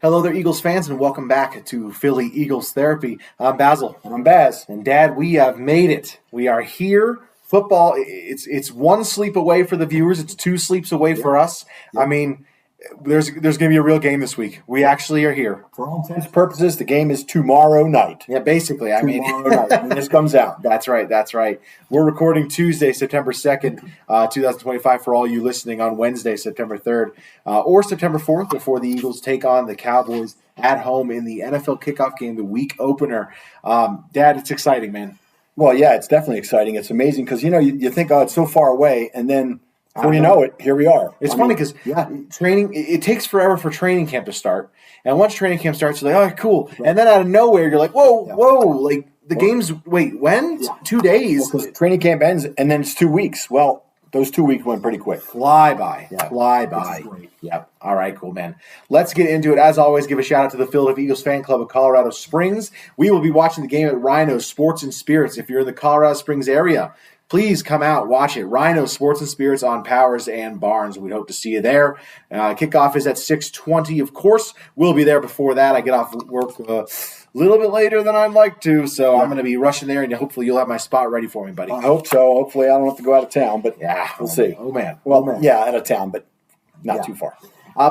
Hello there, Eagles fans, and welcome back to Philly Eagles Therapy. I'm Basil. And I'm Baz. And Dad, we have made it. We are here. Football, it's one sleep away for the viewers. It's two sleeps away for us. Yep. I mean, there's going to be a real game this week. We actually are here. For all intents and purposes, the game is tomorrow night. Yeah, basically. Tomorrow night when this comes out. That's right. We're recording Tuesday, September 2nd, 2025 for all you listening on Wednesday, September 3rd, or September 4th before the Eagles take on the Cowboys at home in the NFL kickoff game, the week opener. Dad, it's exciting, man. Well, yeah, it's definitely exciting. It's amazing because, you think, it's so far away, and then before you know it, here we are. It's funny because training, it takes forever for training camp to start. And once training camp starts, you're like, oh, cool. Right. And then out of nowhere, you're like, whoa, like the game's, wait, when? Yeah. 2 days. Because training camp ends, and then it's 2 weeks. Well, those 2 weeks went pretty quick. Fly by. Yep. All right, cool, man. Let's get into it. As always, give a shout out to the Philadelphia Eagles fan club of Colorado Springs. We will be watching the game at Rhino's Sports and Spirits. If you're in the Colorado Springs area, please come out, watch it. Rhino Sports and Spirits on Powers and Barnes. We'd hope to see you there. Kickoff is at 6:20. Of course, we'll be there before that. I get off work a little bit later than I'd like to, so I'm going to be rushing there, and hopefully you'll have my spot ready for me, buddy. I hope so. Hopefully I don't have to go out of town, but we'll see. Oh, man. Well, yeah, out of town, but not too far.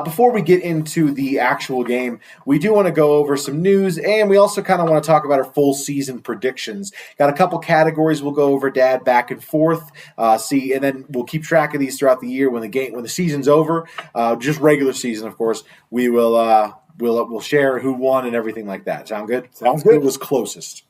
Before we get into the actual game, we do want to go over some news, and we also kind of want to talk about our full season predictions. Got a couple categories we'll go over, Dad, back and forth. And then we'll keep track of these throughout the year when the season's over. Just regular season, of course. We will we'll share who won and everything like that. Sound good? Sounds good. Who was closest?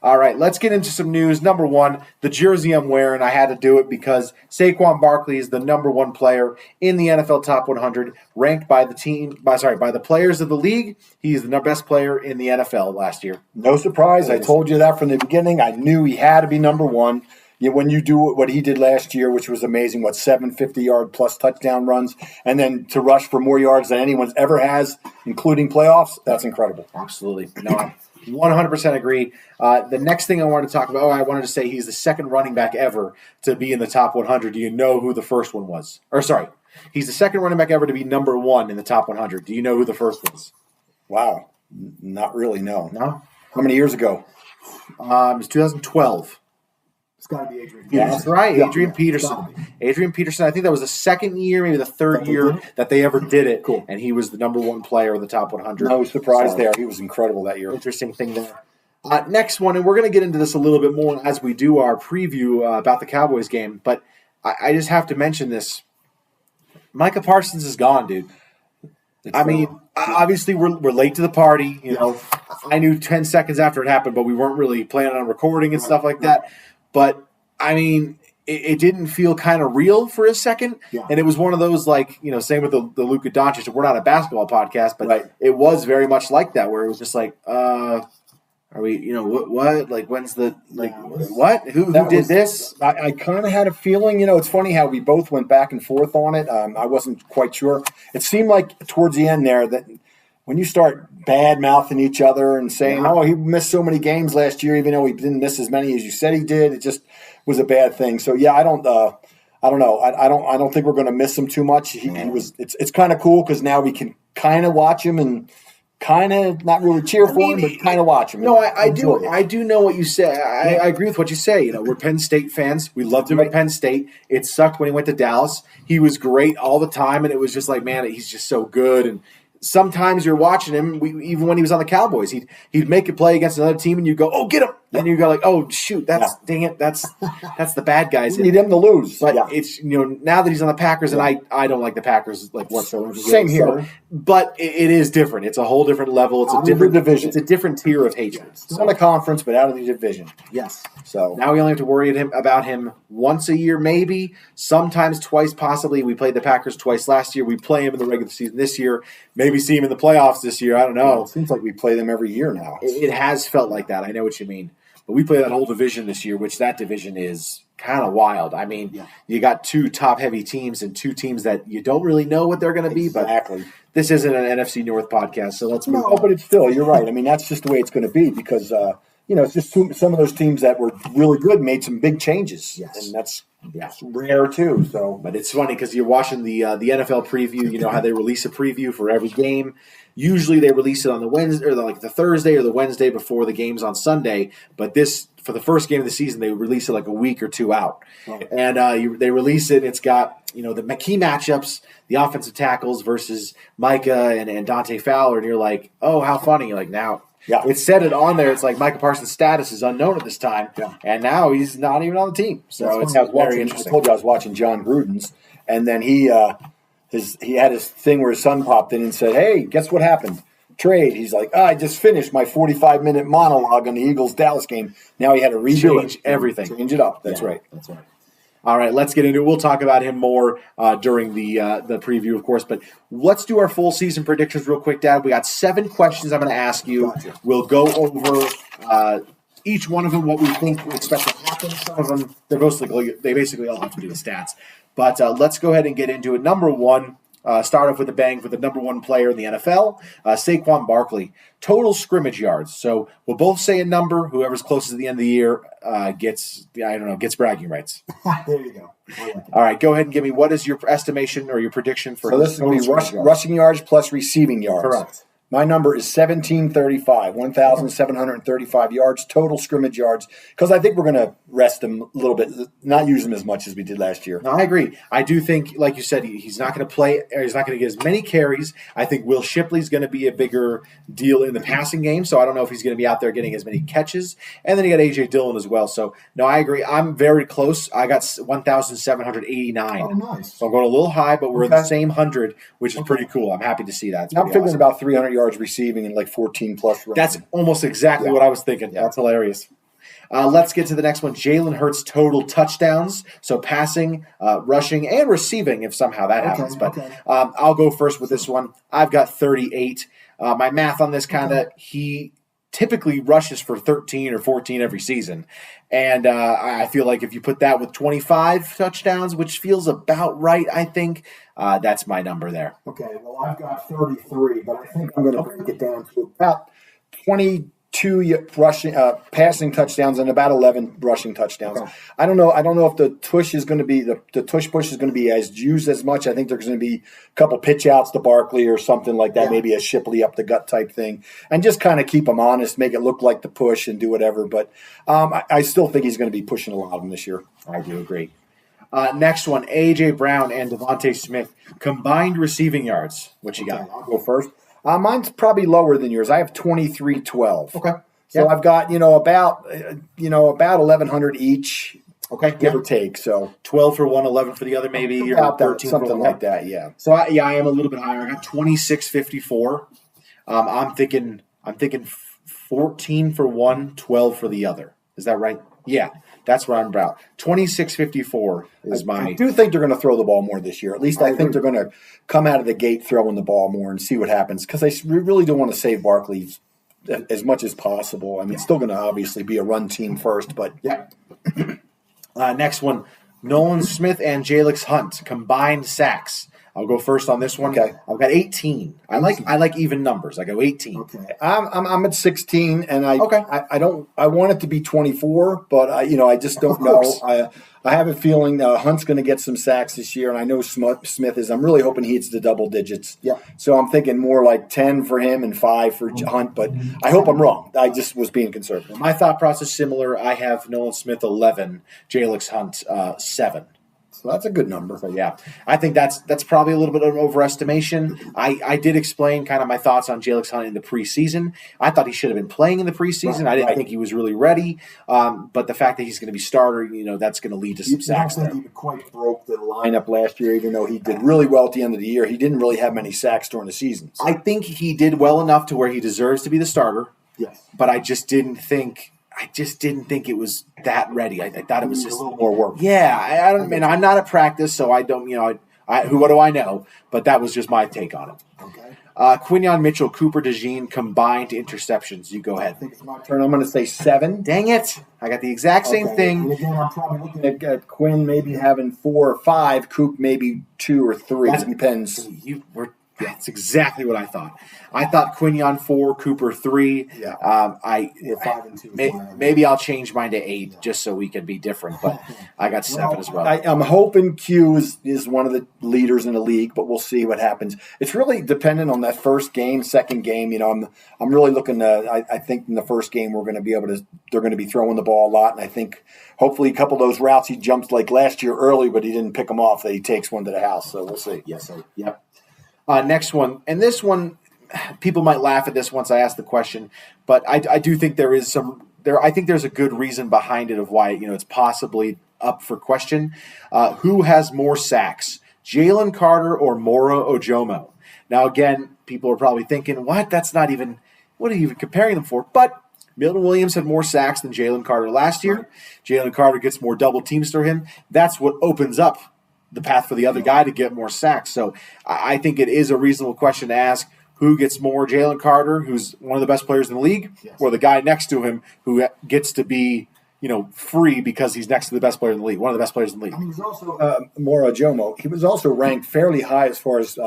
All right, let's get into some news. Number one, the jersey I'm wearing, I had to do it because Saquon Barkley is the number one player in the NFL Top 100, ranked by the players of the league. He's the best player in the NFL last year. No surprise. I told you that from the beginning. I knew he had to be number one. When you do what he did last year, which was amazing, 7 50-yard plus touchdown runs, and then to rush for more yards than anyone's ever has, including playoffs, that's incredible. Absolutely. No, 100% agree. The next thing I wanted to talk about, I wanted to say he's the second running back ever to be in the top 100. Do you know who the first one was? He's the second running back ever to be number one in the top 100. Do you know who the first was? Wow. Not really, no. No? How many years ago? It was 2012. It's got to be Adrian Peterson. That's right, Adrian Peterson. Adrian Peterson, I think that was the second year, maybe the third year that they ever did it. Cool. And he was the number one player in the top 100. No surprise there. He was incredible that year. Interesting thing there. Next one, and we're going to get into this a little bit more as we do our preview about the Cowboys game, but I just have to mention this. Micah Parsons is gone, dude. Obviously we're late to the party. I knew 10 seconds after it happened, but we weren't really planning on recording and stuff like that. But, it didn't feel kind of real for a second. Yeah. And it was one of those, same with the Luka Doncic. We're not a basketball podcast, but it was very much like that, where it was just like, are we, what? Like, when's the, what? Who did this? I kind of had a feeling, it's funny how we both went back and forth on it. I wasn't quite sure. It seemed like towards the end there that when you start bad-mouthing each other and saying, he missed so many games last year, even though he didn't miss as many as you said he did, it just was a bad thing. So, I don't know. I don't think we're going to miss him too much. He was. It's kind of cool because now we can kind of watch him and kind of not really cheer for him, but kind of watch him. No, I do. I do know what you say. I agree with what you say. We're Penn State fans. We loved him at Penn State. It sucked when he went to Dallas. He was great all the time, and it was just like, man, he's just so good. And sometimes you're watching him, even when he was on the Cowboys, he'd make a play against another team, and you go, "Oh, get him!" And you go like, "Oh, shoot, dang it, that's the bad guys." You need him to lose, but it's now that he's on the Packers, and I don't like the Packers whatsoever. Same here, but it is different. It's a whole different level. It's a different division. It's a different tier of hatred. It's not a conference, but out of the division. Yes. So now we only have to worry about him once a year, maybe, sometimes twice, possibly. We played the Packers twice last year. We play him in the regular season this year. Maybe see him in the playoffs this year. I don't know. It seems like we play them every year now. It has felt like that. I know what you mean. But we play that whole division this year, which that division is kind of wild. You got two top-heavy teams and two teams that you don't really know what they're going to be. Exactly. But this isn't an NFC North podcast, so let's move on. But it's still, you're right. That's just the way it's going to be because it's just some of those teams that were really good made some big changes. Yes. And that's rare too. So, but it's funny because you're watching the NFL preview. You know how they release a preview for every game. Usually they release it on the Wednesday or the Thursday or the Wednesday before the game's on Sunday. But for the first game of the season, they release it like a week or two out. Right. And they release it, and it's got the key matchups, the offensive tackles versus Micah and Dante Fowler, and you're like, oh, how funny! Like now. Yeah. It said it on there. It's like Micah Parsons' status is unknown at this time, and now he's not even on the team. So it's very interesting. I told you I was watching John Gruden's, and then he had his thing where his son popped in and said, "Hey, guess what happened? Trade." He's like, I just finished my 45-minute monologue on the Eagles-Dallas game. Now he had to change everything. Change it up. That's right. That's right. All right, let's get into it. We'll talk about him more during the preview, of course. But let's do our full season predictions real quick, Dad. We got 7 questions I'm going to ask you. Gotcha. We'll go over each one of them, what we think we expect to happen. Some of them, they basically all have to do the stats. But let's go ahead and get into it. Number 1, start off with a bang for the number 1 player in the NFL, Saquon Barkley. Total scrimmage yards. So we'll both say a number. Whoever's closest at the end of the year gets bragging rights. There you go. All right, go ahead and give me what is your estimation or your prediction for. So this is going to be rushing yards plus receiving yards. Correct. My number is 1,735, 1,735 yards, total scrimmage yards, because I think we're going to rest him a little bit, not use him as much as we did last year. No, I agree. I do think, like you said, he's not going to play, or he's not going to get as many carries. I think Will Shipley's going to be a bigger deal in the passing game, so I don't know if he's going to be out there getting as many catches. And then you got A.J. Dillon as well. So, no, I agree. I'm very close. I got 1,789. Oh, nice. So I'm going a little high, but we're in the same 100, which is pretty cool. I'm happy to see that. I'm figuring about 300 yards receiving and like 14 plus runs. That's almost exactly what I was thinking. That's hilarious. Let's get to the next one. Jalen Hurts total touchdowns. So passing, rushing, and receiving if somehow that happens. But I'll go first with this one. I've got 38. My math on this he typically rushes for 13 or 14 every season. And I feel like if you put that with 25 touchdowns, which feels about right, I think, that's my number there. Okay, well, I've got 33, but I think I'm going to break it down to about 22 passing touchdowns and about 11 rushing touchdowns. Okay. I don't know if the tush is going to be the tush push is going to be as used as much. I think there's going to be a couple pitch outs to Barkley or something like that, maybe a Shipley up the gut type thing, and just kind of keep him honest, make it look like the push and do whatever. But I still think he's going to be pushing a lot of them this year. I do agree. Next one, A.J. Brown and Devontae Smith, combined receiving yards. What you got? I'll go first. Mine's probably lower than yours. I have 23-12. Okay. So I've got, about 1,100 each. Okay. Give or take. So 12 for one, 11 for the other, maybe. About 13 something like that. Yeah. So I am a little bit higher. I got 26.54. I'm thinking 14 for one, 12 for the other. Is that right? Yeah. That's where I'm about. 26.54 is my. I do think they're going to throw the ball more this year. At least I think they're going to come out of the gate throwing the ball more and see what happens, because they really do want to save Barkley as much as possible. I mean, it's still going to obviously be a run team first, but yeah. Next one, Nolan Smith and Jalix Hunt, combined sacks. I'll go first on this one. Okay. I've got 18. I like even numbers. I go 18. Okay. I'm at 16, and I want it to be 24, but I just don't know. I have a feeling Hunt's going to get some sacks this year, and I know Smith is. I'm really hoping he hits the double digits. Yeah. So I'm thinking more like 10 for him and 5 for Hunt, but I hope I'm wrong. I just was being conservative. My thought process is similar. I have Nolan Smith 11, Jalix Hunt 7. So that's a good number. So, yeah, I think that's probably a little bit of an overestimation. I did explain kind of my thoughts on Jalix Hunt in the preseason. I thought he should have been playing in the preseason. Right, I didn't think he was really ready. But the fact that he's going to be starter, that's going to lead to some sacks there. He quite broke the lineup last year, even though he did really well at the end of the year. He didn't really have many sacks during the season. So. I think he did well enough to where he deserves to be the starter. Yes. But I just didn't think it was that ready. I thought it was just a little more work. Yeah, I don't mean I'm not at practice, so I don't. What do I know? But that was just my take on it. Okay. Quinyon Mitchell, Cooper DeJean combined interceptions. You go ahead. I think it's my turn. I'm going to say 7. Dang it! I got the exact same thing. And again, I'm probably looking at Quinn maybe having 4 or 5. Coop maybe 2 or 3. It depends. That's exactly what I thought. I thought Quinion 4, Cooper 3. Yeah. We're 5 and 2. Maybe I'll change mine to 8 just so we can be different. But I got 7 as well. I'm hoping Q is one of the leaders in the league, but we'll see what happens. It's really dependent on that first game, second game. I'm really looking to. I think in the first game we're going to be able to. They're going to be throwing the ball a lot, and I think hopefully a couple of those routes he jumped like last year early, but he didn't pick them off. That he takes one to the house. So we'll see. Yes, sir. Yep. Next one, and this one, people might laugh at this once I ask the question, but I do think there is some there. I think there's a good reason behind it of why it's possibly up for question. Who has more sacks, Jalen Carter or Moro Ojomo? Now, again, people are probably thinking, what? What are you even comparing them for? But Milton Williams had more sacks than Jalen Carter last year. Jalen Carter gets more double teams for him. That's what opens up the path for the other guy to get more sacks. So I think it is a reasonable question to ask who gets more, Jalen Carter, who's one of the best players in the league, or the guy next to him who gets to be free because he's next to the best player in the league, one of the best players in the league. He was also Moro Jomo. He was also ranked fairly high as far as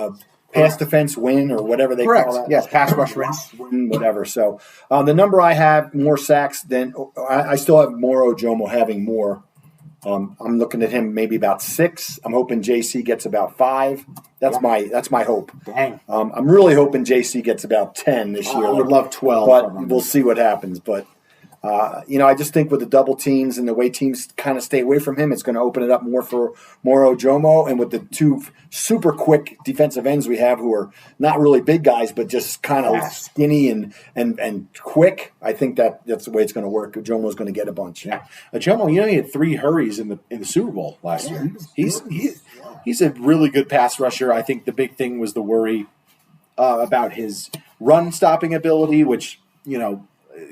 pass defense win or whatever they call that. Yes, pass rush win, whatever. So the number I have more sacks than I still have Moro Jomo having more. I'm looking at him maybe about 6. I'm hoping JC gets about 5. That's my hope. Dang. I'm really hoping JC gets about 10 this year. I would love 12, but we'll see what happens. But I just think with the double teams and the way teams kind of stay away from him, it's going to open it up more for Moro Jomo. And with the 2 super quick defensive ends we have who are not really big guys, but just kind of skinny and quick, I think that's the way it's going to work. Jomo's going to get a bunch. Yeah. Jomo, he had 3 hurries in the Super Bowl last year. He's a really good pass rusher. I think the big thing was the worry about his run stopping ability, which,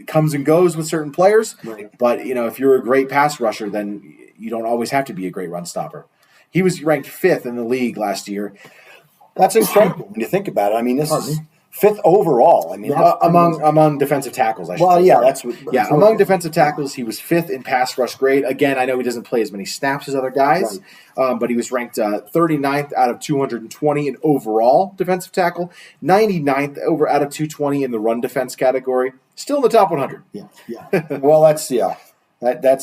comes and goes with certain players. Right. But, if you're a great pass rusher, then you don't always have to be a great run stopper. He was ranked 5th in the league last year. That's incredible when you think about it. I mean, this is 5th overall. I mean, among defensive tackles, I should say. Yeah, among defensive tackles, he was 5th in pass rush grade. Again, I know he doesn't play as many snaps as other guys, but he was ranked 39th out of 220 in overall defensive tackle, 99th out of 220 in the run defense category. Still in the top 100. Yeah. Well, that's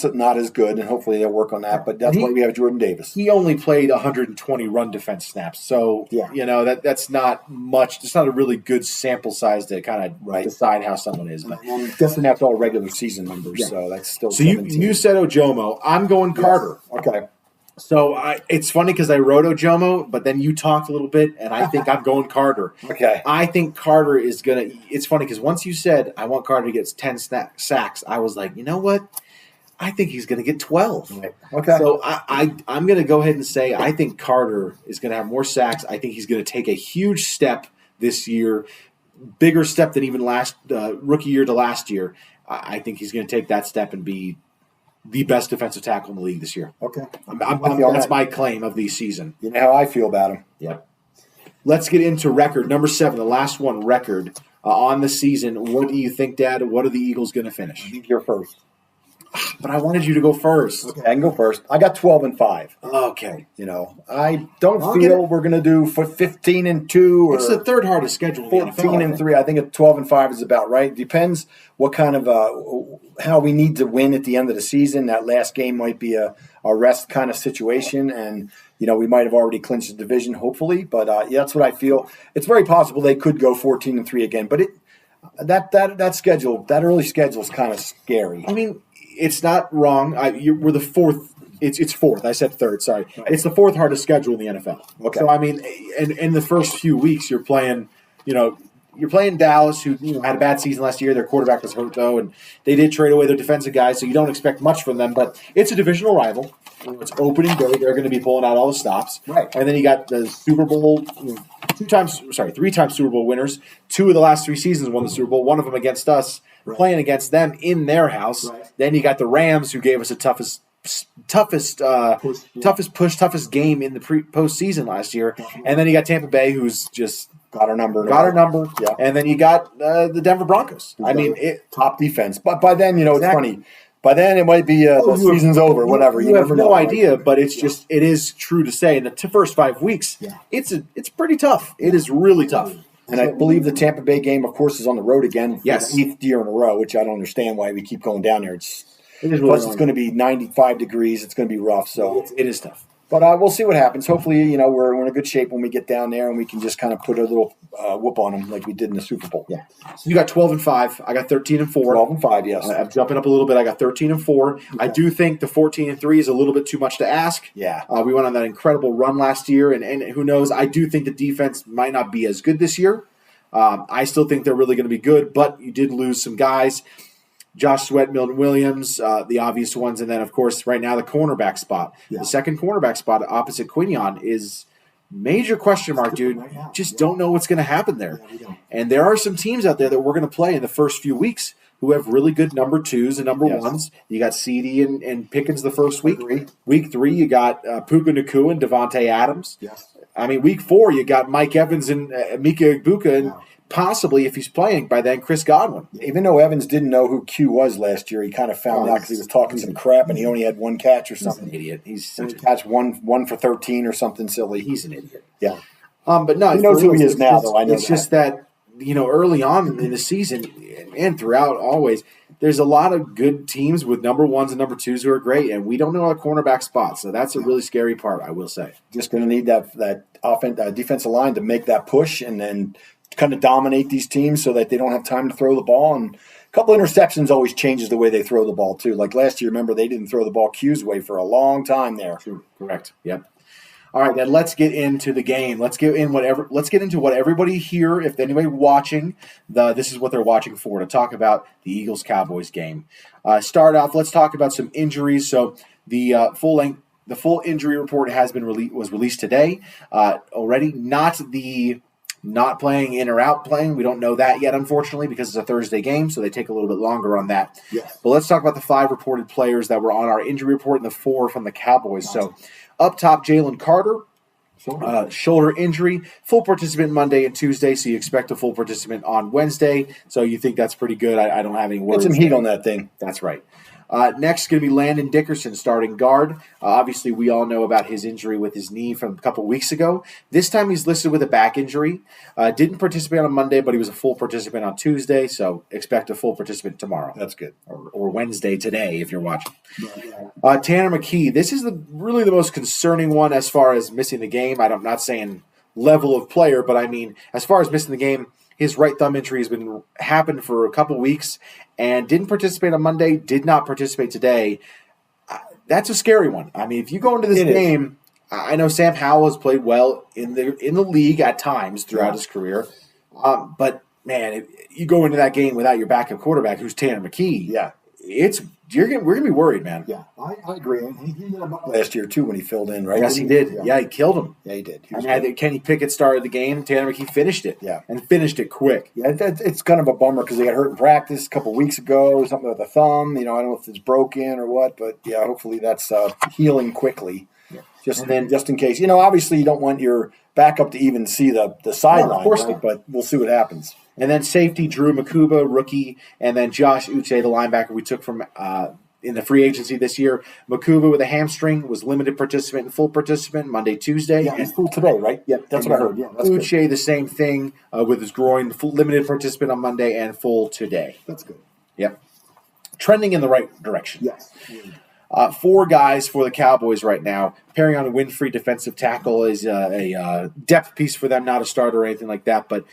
not as good, and hopefully they'll work on that. But that's why we have Jordan Davis. He only played 120 run defense snaps, so that's not much. It's not a really good sample size to kind of decide how someone is. But doesn't have all regular season numbers, so that's still. So you said Ojomo. I'm going Carter. Okay. So it's funny because I wrote Ojomo, but then you talked a little bit, and I think I'm going Carter. Okay. I think Carter is going to – it's funny because once you said, I want Carter to get 10 sacks, I was like, you know what? I think he's going to get 12. Right. Okay. So I'm going to go ahead and say I think Carter is going to have more sacks. I think he's going to take a huge step this year, bigger step than even rookie year to last year. I think he's going to take that step and be the best defensive tackle in the league this year. Okay. That's my claim of the season. You know how I feel about him. Yep. Let's get into record. Number 7, the last one, record on the season. What do you think, Dad? What are the Eagles going to finish? I think you're first. But I wanted you to go first. Okay, I can go first. I got 12-5. Okay. I don't feel we're going to do 15-2 or it's the third hardest schedule. 14-3. I think 12-5 is about right. Depends what kind of how we need to win at the end of the season. That last game might be a rest kind of situation, and we might have already clinched the division, hopefully. But that's what I feel. It's very possible they could go 14-3 again. But that schedule, that early schedule, is kind of scary. I mean, it's not wrong. We're the 4th. It's 4th. I said 3rd. Sorry. Right. It's the 4th hardest schedule in the NFL. Okay. So I mean, in the first few weeks, you're playing. You're playing Dallas, who had a bad season last year. Their quarterback was hurt though, and they did trade away their defensive guys, so you don't expect much from them. But it's a divisional rival. It's opening day. They're going to be pulling out all the stops. Right. And then you got the Super Bowl. 3-time Super Bowl winners. 2 of the last 3 seasons won the Super Bowl. One of them against us. Right. Playing against them in their house. Right. Then you got the Rams, who gave us the toughest game in the postseason last year. And then you got Tampa Bay, who's just got our number. Yeah. And then you got the Denver Broncos. I mean, top defense. But by then, it's funny. By then, it might be the season's over, whatever. You have no idea, but it's just it is true to say in the first 5 weeks, it's pretty tough. It is really tough. And I believe the Tampa Bay game, of course, is on the road again for the 8th year in a row, which I don't understand why we keep going down there. Plus, it's going to be 95 degrees. It's going to be rough. So it is tough. But we'll see what happens. Hopefully, we're in a good shape when we get down there and we can just kind of put a little whoop on them like we did in the Super Bowl. Yeah. So you got 12-5. I got 13-4. 12-5, yes. I'm jumping up a little bit. I got 13-4. Okay. I do think the 14-3 is a little bit too much to ask. Yeah. We went on that incredible run last year, and who knows? I do think the defense might not be as good this year. I still think they're really going to be good, but you did lose some guys. Josh Sweat, Milton Williams, the obvious ones. And then, of course, right now the cornerback spot. Yeah. The second cornerback spot opposite Quinion is major question mark, dude. Right just don't know what's going to happen there. Yeah, and there are some teams out there that we're going to play in the first few weeks who have really good number 2s and number 1s. You got CeeDee and Pickens the first week. Week 3, you got Puka Nacua and Devontae Adams. Yes. I mean, week 4, you got Mike Evans and Micah Parsons and possibly, if he's playing by then, Chris Godwin. Even though Evans didn't know who Q was last year, he kind of found out because he was talking some crap and he only had 1 catch or something. He's an idiot. He's such a catch, one for 13 or something silly. He's an idiot. Yeah. But no, he knows who he is now, though. I know it's just that, early on in the season and throughout always, there's a lot of good teams with number 1s and number 2s who are great, and we don't know our cornerback spots. So that's a really scary part, I will say. Just going to need that defensive line to make that push and then kind of dominate these teams so that they don't have time to throw the ball. And a couple interceptions always changes the way they throw the ball, too. Like last year, remember, they didn't throw the ball Q's way for a long time there. True. Correct. Yep. All right, then let's get into the game. Let's get into what everybody here, if anybody watching, this is what they're watching for, to talk about the Eagles-Cowboys game. Start off, let's talk about some injuries. So the full injury report was released today already. Not playing in or out playing. We don't know that yet, unfortunately, because it's a Thursday game, so they take a little bit longer on that. Yes. But let's talk about the 5 reported players that were on our injury report and the 4 from the Cowboys. So up top, Jalen Carter, shoulder injury, full participant Monday and Tuesday, so you expect a full participant on Wednesday. So you think that's pretty good. I don't have any worries. Get some heat on that thing. That's right. Next is going to be Landon Dickerson, starting guard. Obviously, we all know about his injury with his knee from a couple weeks ago. This time he's listed with a back injury. Didn't participate on Monday, but he was a full participant on Tuesday, so expect a full participant tomorrow. That's good. Or Wednesday today if you're watching. Tanner McKee, this is really the most concerning one as far as missing the game. I'm not saying level of player, but I mean, as far as missing the game, his right thumb injury has happened for a couple weeks and didn't participate on Monday, did not participate today. That's a scary one. I mean, if you go into this game, I know Sam Howell has played well in the league at times throughout his career. But, man, if you go into that game without your backup quarterback, who's Tanner McKee, we're going to be worried, man. Yeah, I agree. He did that last year, too, when he filled in, right? Yes, he did. Yeah, he killed him. Yeah, he did. I think Kenny Pickett started the game. Tanner McKee finished it. Yeah. And finished it quick. Yeah, it's kind of a bummer because he got hurt in practice a couple weeks ago, something with the thumb. I don't know if it's broken or what, but, yeah, hopefully that's healing quickly. Yeah. Just in case. Obviously you don't want your backup to even see the sideline, of course, right? But we'll see what happens. And then safety, Drew Makuba, rookie, and then Josh Uche, the linebacker we took from in the free agency this year. Makuba with a hamstring was limited participant and full participant Monday, Tuesday. Yeah, he's full today, right? Yep, that's what I heard. Yeah, that's Uche, good. The same thing with his groin, limited participant on Monday and full today. That's good. Yep. Trending in the right direction. Yes. 4 guys for the Cowboys right now. Perrion Winfrey, defensive tackle, is a depth piece for them, not a starter or anything like that, but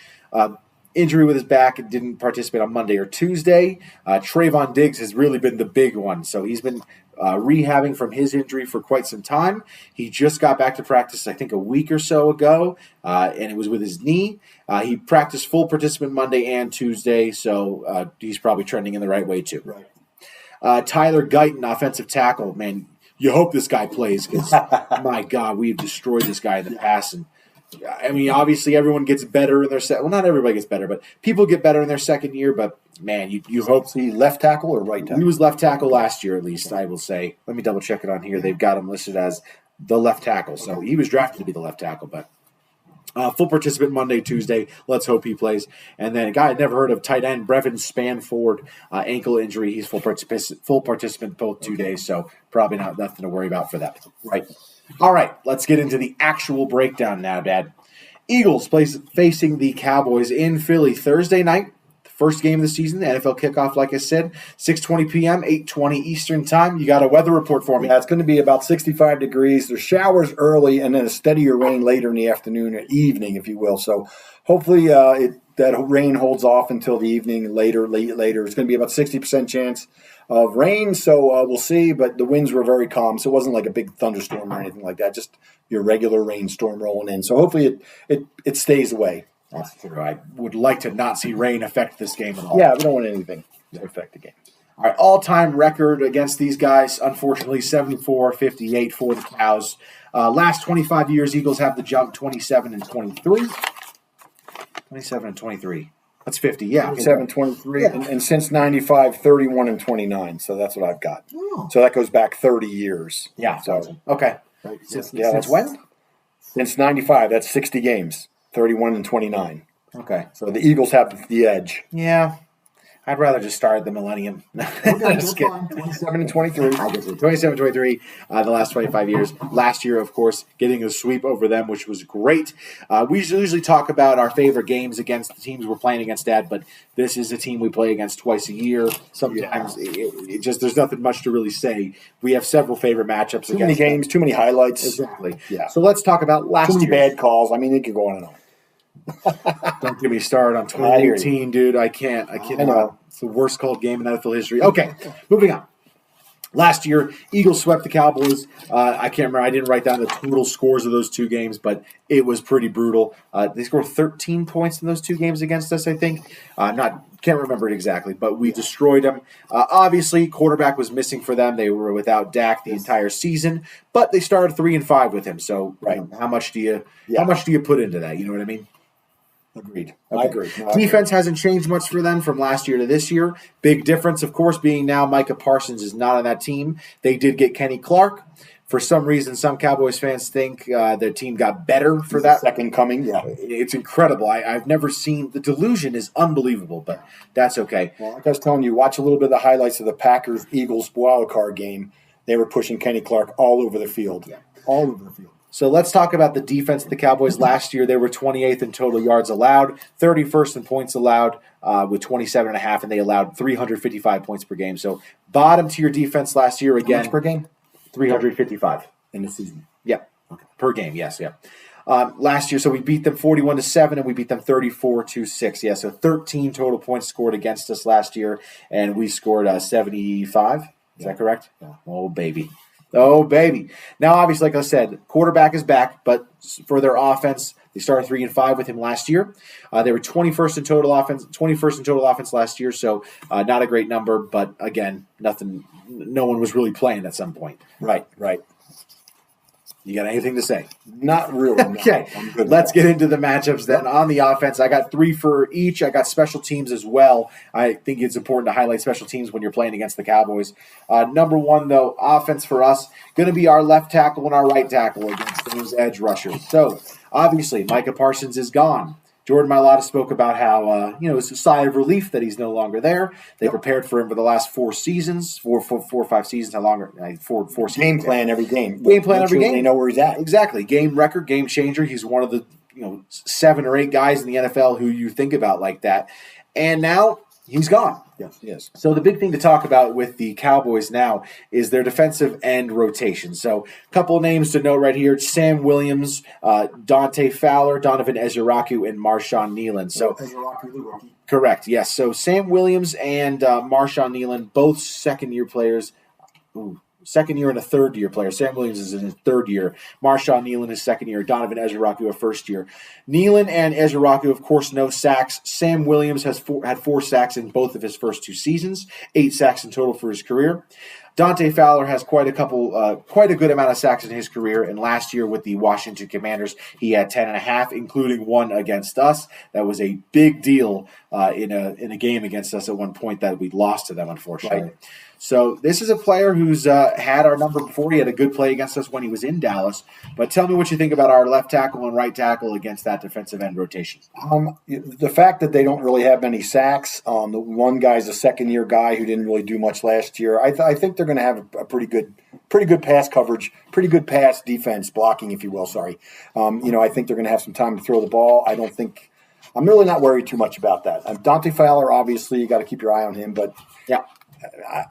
injury with his back and didn't participate on Monday or Tuesday. Trayvon Diggs has really been the big one. So he's been rehabbing from his injury for quite some time. He just got back to practice, I think, a week or so ago, and it was with his knee. He practiced full participant Monday and Tuesday, so he's probably trending in the right way too. Right. Tyler Guyton, offensive tackle. Man, you hope this guy plays because, my God, we've destroyed this guy in the past. And I mean, obviously, everyone gets better in their well, not everybody gets better, but people get better in their second year. But, man, you hope. Is he left tackle or right tackle? He was left tackle last year, at least, I will say. Let me double-check it on here. They've got him listed as the left tackle. So he was drafted to be the left tackle. But Full participant Monday, Tuesday. Let's hope he plays. And then a guy I'd never heard of, tight end Brevin Spanford, ankle injury. He's full participant both 2 days, so probably nothing to worry about for that. Right. All right, let's get into the actual breakdown now, Dad. Eagles facing the Cowboys in Philly Thursday night. First game of the season, the NFL kickoff, like I said, 6:20 p.m., 8:20 Eastern time. You got a weather report for me? Yeah, it's going to be about 65 degrees. There's showers early and then a steadier rain later in the afternoon or evening, if you will. So hopefully that rain holds off until the evening, late later. It's going to be about 60% chance of rain, so we'll see. But the winds were very calm, so it wasn't like a big thunderstorm or anything like that, just your regular rainstorm rolling in. So hopefully it stays away. That's true. I would like to not see rain affect this game at all. Yeah, we don't want anything to affect the game. All right, all-time record against these guys, unfortunately, 74-58 for the Cows. Last 25 years, Eagles have the jump 27-23. 27-23. That's 50, yeah. 27-23. Yeah. And since 95, 31-29. So that's what I've got. Oh. So that goes back 30 years. Yeah. So okay. Right. Since when? Since 95. That's 60 games. 31-29. Okay. So the Eagles have the edge. Yeah. I'd rather just start at the millennium. Just 27-23. 27-23, the last 25 years. Last year, of course, getting a sweep over them, which was great. We usually talk about our favorite games against the teams we're playing against, Dad, but this is a team we play against twice a year. Sometimes it just there's nothing much to really say. We have several favorite matchups. Too many games, too many highlights. Exactly. Yeah. So let's talk about last year. Too many bad calls. I mean, it could go on and on. Don't get me started on 2018, dude. I can't. I know. It's the worst called game in NFL history. Okay, moving on. Last year, Eagles swept the Cowboys. I can't remember. I didn't write down the total scores of those two games, but it was pretty brutal. They scored 13 points in those two games against us, I think. Can't remember it exactly, but we destroyed them. Obviously, quarterback was missing for them. They were without Dak the entire season, but they started 3-5 with him. So, right, how much do you put into that? You know what I mean? Agreed. Okay. I agree. No, Defense hasn't changed much for them from last year to this year. Big difference, of course, being now Micah Parsons is not on that team. They did get Kenny Clark. For some reason, some Cowboys fans think their team got better for that. Second coming. Yeah. It's incredible. I've never seen – the delusion is unbelievable, but that's okay. Well, like I was telling you, watch a little bit of the highlights of the Packers-Eagles wildcard game. They were pushing Kenny Clark all over the field. Yeah, all over the field. So let's talk about the defense of the Cowboys. Last year, they were 28th in total yards allowed, 31st in points allowed with 27.5, and they allowed 355 points per game. So bottom tier defense last year again. How much per game? 355 in the season. Yeah, okay. Per game. Yes, yeah. Last year, so we beat them 41-7, and we beat them 34-6. Yeah, so 13 total points scored against us last year, and we scored 75. Is that correct? Yeah. Oh, baby. Oh, baby. Now, obviously, like I said, quarterback is back, but for their offense, they started 3-5 with him last year. They were 21st in total offense last year, so not a great number, but again, no one was really playing at some point. Right. You got anything to say? Not really. Okay, let's get into the matchups then. On the offense, I got 3 for each. I got special teams as well. I think it's important to highlight special teams when you're playing against the Cowboys. Number 1, though, offense for us, going to be our left tackle and our right tackle against those edge rushers. So, obviously, Micah Parsons is gone. Jordan Mailata spoke about how, it's a sigh of relief that he's no longer there. They prepared for him for the last 4 seasons, four or 5 seasons, how longer? 4 seasons. Game plan every game. Game plan every game. They know where he's at. Exactly. Game record, game changer. He's one of the 7 or 8 guys in the NFL who you think about like that. And now he's gone. Yes. So the big thing to talk about with the Cowboys now is their defensive end rotation. So a couple of names to note right here: Sam Williams, Dante Fowler, Donovan Eziraku, and Marshawn Nealon. So correct, yes. So Sam Williams and Marshawn Nealon, both second-year players. Second year and a third-year player. Sam Williams is in his third year. Marshawn Nealon is second year. Donovan Eziraku a first year. Nealon and Eziraku, of course, no sacks. Sam Williams had 4 sacks in both of his first 2 seasons, 8 sacks in total for his career. Dante Fowler has quite a good amount of sacks in his career, and last year with the Washington Commanders, he had 10.5, including 1 against us. That was a big deal in a game against us at one point that we lost to them, unfortunately. Right. So this is a player who's had our number before. He had a good play against us when he was in Dallas. But tell me what you think about our left tackle and right tackle against that defensive end rotation. The fact that they don't really have many sacks, the one guy's a second-year guy who didn't really do much last year. I think they're going to have a pretty good pass coverage, pretty good pass defense blocking, if you will. Sorry, I think they're going to have some time to throw the ball. I'm really not worried too much about that. Dante Fowler, obviously, you got to keep your eye on him, but yeah.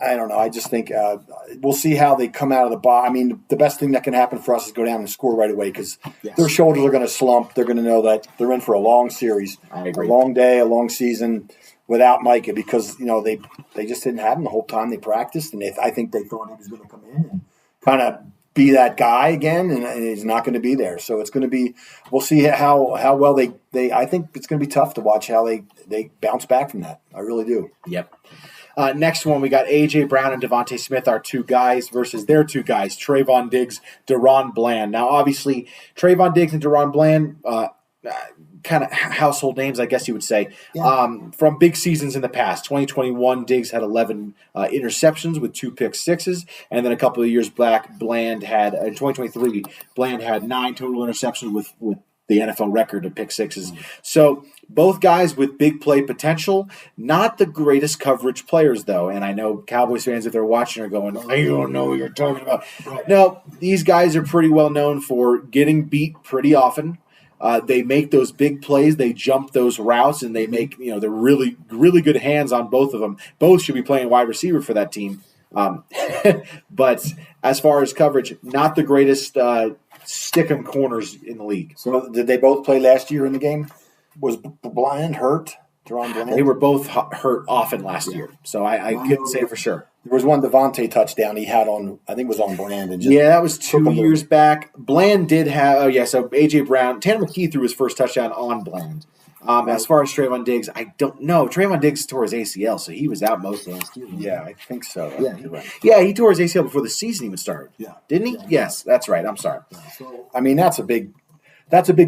I don't know. I just think we'll see how they come out of the box. I mean, the best thing that can happen for us is go down and score right away because their shoulders are going to slump. They're going to know that they're in for a long series, a long day, a long season without Micah because they just didn't have him the whole time they practiced, and I think they thought he was going to come in and kind of be that guy again, and he's not going to be there. So it's going to be. We'll see how well they. I think it's going to be tough to watch how they bounce back from that. I really do. Yep. Next one, we got A.J. Brown and Devontae Smith, our two guys, versus their two guys, Trayvon Diggs, Deron Bland. Now, obviously, Trayvon Diggs and Deron Bland, kind of household names, I guess you would say, from big seasons in the past. 2021, Diggs had 11 interceptions with 2 pick sixes, and then a couple of years back, Bland had, in 2023, Bland had 9 total interceptions with the NFL record of pick sixes. So both guys with big play potential, not the greatest coverage players, though. And I know Cowboys fans, if they're watching, are going, oh, you don't know what you're talking about. Right. No, these guys are pretty well known for getting beat pretty often. They make those big plays. They jump those routes, and they make, they're really, really good hands on both of them. Both should be playing wide receiver for that team. But as far as coverage, not the greatest stick-em corners in the league. So did they both play last year in the game? Was Bland hurt? Deron Bland? They were both hurt often last year, so I couldn't say for sure. There was one Devontae touchdown he had on, I think it was on Bland. And that was 2 years back. Bland did have, so A.J. Brown, Tanner McKee threw his first touchdown on Bland. As far as Trayvon Diggs, I don't know. Trayvon Diggs tore his ACL, so he was out most of last year. Yeah, I think so. Yeah, you're right. Yeah, he tore his ACL before the season even started. Yeah. Didn't he? Yeah. Yes, that's right. I'm sorry. So, I mean, that's a big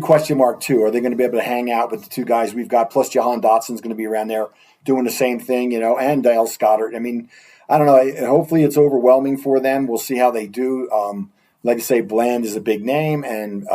question mark, too. Are they going to be able to hang out with the two guys we've got? Plus, Jahan Dotson's going to be around there doing the same thing, and Dallas Goedert. I mean, I don't know. Hopefully, it's overwhelming for them. We'll see how they do. Like I say, Bland is a big name, and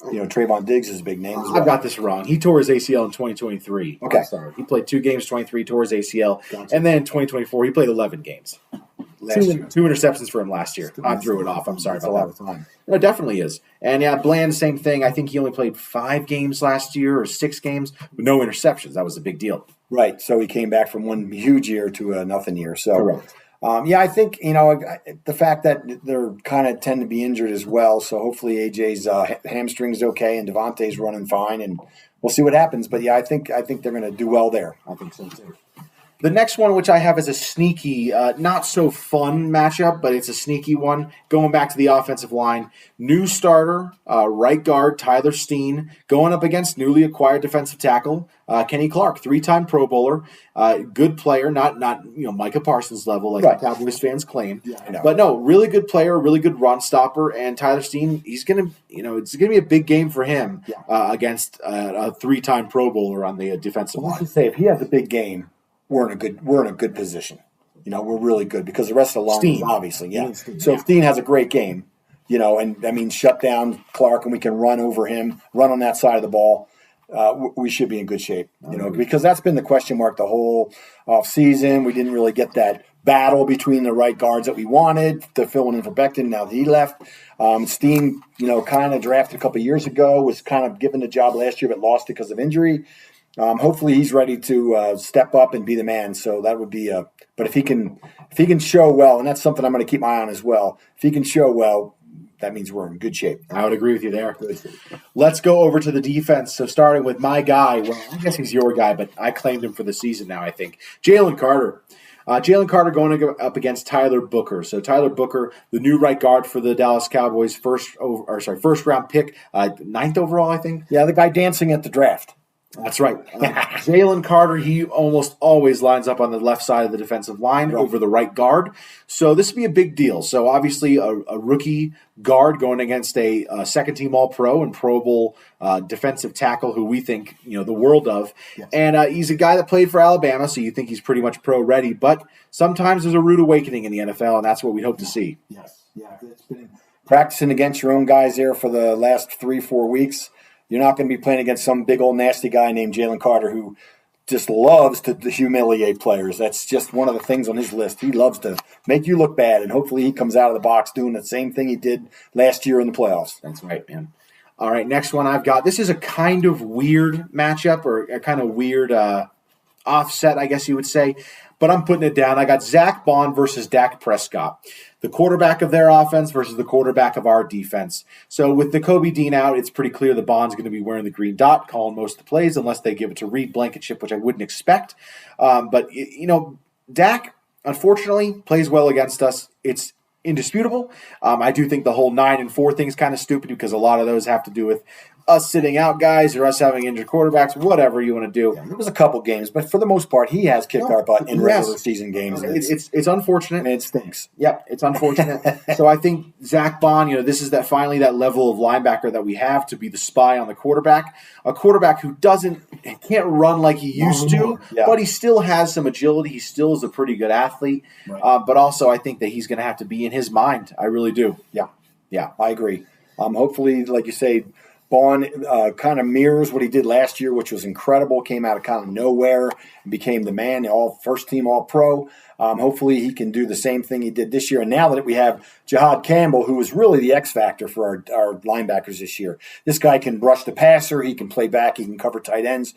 Trayvon Diggs is a big name as well. I got this wrong. He tore his ACL in 2023. Okay. I'm sorry. He played 2 games, 23, tore his ACL. Gotcha. And then in 2024, he played 11 games. Two interceptions for him last year. I threw it off. I'm sorry about that. That's a lot of time. No, it definitely is. And Bland, same thing. I think he only played 5 games last year or 6 games with no interceptions. That was a big deal. Right. So he came back from one huge year to a nothing year. So, correct. I think, the fact that they're kind of tend to be injured as well. So hopefully AJ's hamstring's okay and Devontae's running fine, and we'll see what happens. But I think they're going to do well there. I think so too. The next one, which I have is a sneaky, not so fun matchup, but it's a sneaky one. Going back to the offensive line, new starter, right guard Tyler Steen, going up against newly acquired defensive tackle Kenny Clark, 3-time Pro Bowler, good player, not Micah Parsons level like the Cowboys fans claim, but no, really good player, really good run stopper, and Tyler Steen, he's gonna, it's gonna be a big game for him against a 3-time Pro Bowler on the defensive line. Let's say if he has a big game, we're in a good position. We're really good because the rest of the line is obviously, So if Steen has a great game, and shut down Clark and we can run over him, run on that side of the ball, we should be in good shape. Because that's been the question mark the whole off season. We didn't really get that battle between the right guards that we wanted to fill in for Becton. Now that he left, Steen, kind of drafted a couple of years ago, was kind of given the job last year but lost it because of injury. Hopefully he's ready to step up and be the man. So that would be but if he can show well, and that's something I'm going to keep my eye on as well. If he can show well, that means we're in good shape. I would agree with you there. Let's go over to the defense. So starting with my guy, well, I guess he's your guy, but I claimed him for the season now, I think. Jalen Carter. Jalen Carter going up against Tyler Booker. So Tyler Booker, the new right guard for the Dallas Cowboys, first round pick, 9th overall, I think. Yeah, the guy dancing at the draft. That's right. Jalen Carter, he almost always lines up on the left side of the defensive line over the right guard. So this would be a big deal. So obviously a rookie guard going against a second-team All-Pro and Pro Bowl defensive tackle who we think the world of. Yes. And he's a guy that played for Alabama, so you think he's pretty much pro-ready. But sometimes there's a rude awakening in the NFL, and that's what we hope to see. Yes. Yeah, it's been practicing against your own guys there for the last 3-4 weeks. You're not going to be playing against some big old nasty guy named Jalen Carter who just loves to humiliate players. That's just one of the things on his list. He loves to make you look bad, and hopefully he comes out of the box doing the same thing he did last year in the playoffs. That's right, man. All right, next one I've got. This is a kind of weird matchup or a kind of weird offset, I guess you would say. But I'm putting it down. I got Zach Bond versus Dak Prescott, the quarterback of their offense versus the quarterback of our defense. So with Nakobe Dean out, it's pretty clear the Bond's going to be wearing the green dot, calling most of the plays, unless they give it to Reed Blankenship, which I wouldn't expect. But Dak, unfortunately, plays well against us. It's indisputable. I do think the whole 9-4 thing is kind of stupid because a lot of those have to do with us sitting out guys or us having injured quarterbacks, whatever you want to do. Yeah, there was a couple games, but for the most part, he has kicked our butt in regular season games. It's unfortunate. And it stinks. Yep, it's unfortunate. So I think Zach Bond, this is finally that level of linebacker that we have to be the spy on the quarterback. A quarterback who can't run like he used to, but he still has some agility. He still is a pretty good athlete. Right. But also I think that he's going to have to be in his mind. I really do. Yeah, I agree. Hopefully, like you say, Bond kind of mirrors what he did last year, which was incredible. Came out of kind of nowhere and became the man, first team All-Pro. Hopefully he can do the same thing he did this year. And now that we have Jahad Campbell, who is really the X factor for our linebackers this year, this guy can rush the passer, he can play back, he can cover tight ends.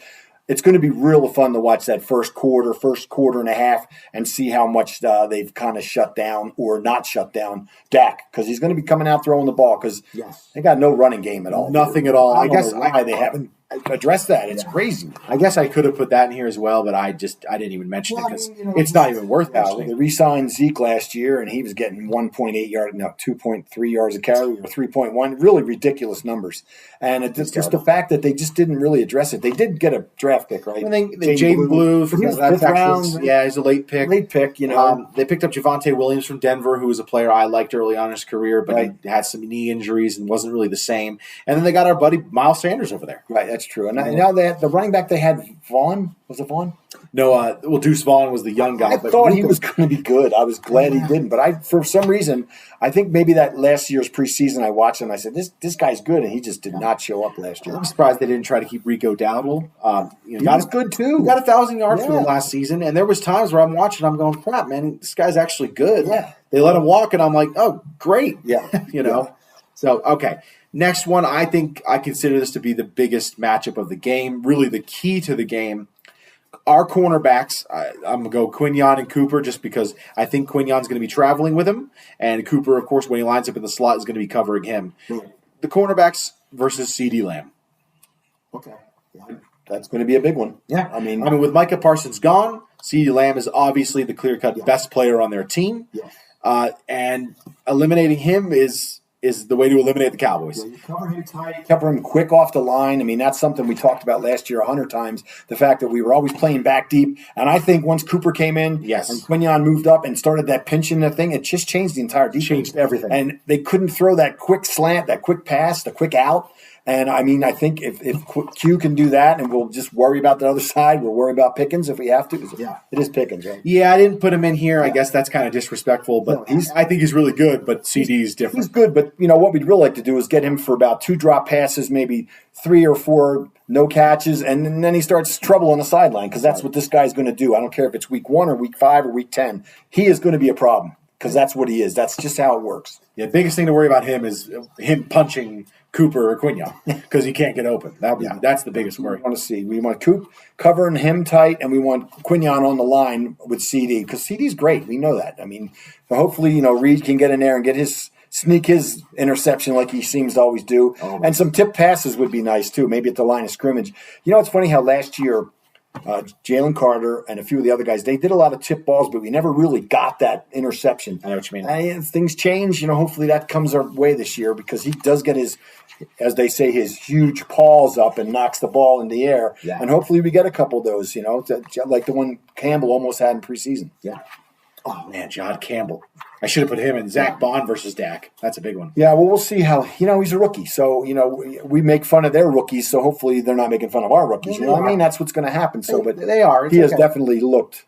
It's going to be real fun to watch that first quarter and a half and see how much they've kind of shut down or not shut down Dak, because he's going to be coming out throwing the ball because they got no running game at all. Nothing at all. I guess why they haven't addressed that. It's crazy. I guess I could have put that in here as well, but I didn't even mention it because it's not even worth mentioning. They re-signed Zeke last year, and he was getting 2.3 yards a carry or 3.1. Really ridiculous numbers. And it's just the fact that they just didn't really address it. They did get a draft pick, right? Jaden Blue from the fifth round. Yeah, he's a late pick. They picked up Javonte Williams from Denver, who was a player I liked early on in his career, but he had some knee injuries and wasn't really the same. And then they got our buddy Miles Sanders over there. Right, that's true. And now the running back they had, Vaughn. Was it Vaughn? No, Deuce Vaughn was the young guy. I thought he was going to be good. I was glad he didn't. But for some reason, I think maybe that last year's preseason I watched him, I said, this guy's good, and he just did not show up last year. I'm surprised they didn't try to keep Rico Dowdle. He was good, too. He got 1,000 yards for him last season, and there was times where I'm watching, I'm going, crap, man, this guy's actually good. Yeah. They let him walk, and I'm like, oh, great. Yeah. So, okay. Next one, I think I consider this to be the biggest matchup of the game, really the key to the game. Our cornerbacks, I'm going to go Quinyon and Cooper just because I think Quinyon's going to be traveling with him, and Cooper, of course, when he lines up in the slot, is going to be covering him. The cornerbacks versus CeeDee Lamb. Okay. That's going to be a big one. Yeah. I mean, with Micah Parsons gone, CeeDee Lamb is obviously the clear-cut best player on their team, and eliminating him is the way to eliminate the Cowboys. You cover him tight. Cover him quick off the line. I mean, that's something we talked about last year 100 times, the fact that we were always playing back deep. And I think once Cooper came in and Quinyon moved up and started that pinching the thing, it just changed the entire defense. Changed everything. And they couldn't throw that quick slant, that quick pass, the quick out. And, I mean, I think if Q can do that and we'll just worry about the other side, we'll worry about Pickens if we have to. It is Pickens, right? Yeah, I didn't put him in here. I guess that's kind of disrespectful, but I think he's really good, but CD is different. He's good, but, what we'd really like to do is get him for about 2 drop passes, maybe 3 or 4 no catches, and then he starts trouble on the sideline because that's what this guy's going to do. I don't care if it's week 1 or week 5 or week 10. He is going to be a problem because that's what he is. That's just how it works. Yeah, the biggest thing to worry about him is him punching Cooper or Quinyon because he can't get open. That's the biggest worry. We want Coop covering him tight, and we want Quinyon on the line with CD because CD's great. We know that. I mean, hopefully, Reed can get in there and sneak his interception like he seems to always do. And some tip passes would be nice too, maybe at the line of scrimmage. It's funny how last year Jalen Carter, and a few of the other guys. They did a lot of tip balls, but we never really got that interception. I know what you mean. And things change. Hopefully that comes our way this year because he does get his, as they say, his huge paws up and knocks the ball in the air. Yeah. And hopefully we get a couple of those, like the one Campbell almost had in preseason. Yeah. Oh, man, John Campbell. I should have put him in. Zach Bond versus Dak. That's a big one. Yeah, well, we'll see how, he's a rookie. So, we make fun of their rookies, so hopefully they're not making fun of our rookies. You know what I mean? That's what's going to happen. So, but they are. He has definitely looked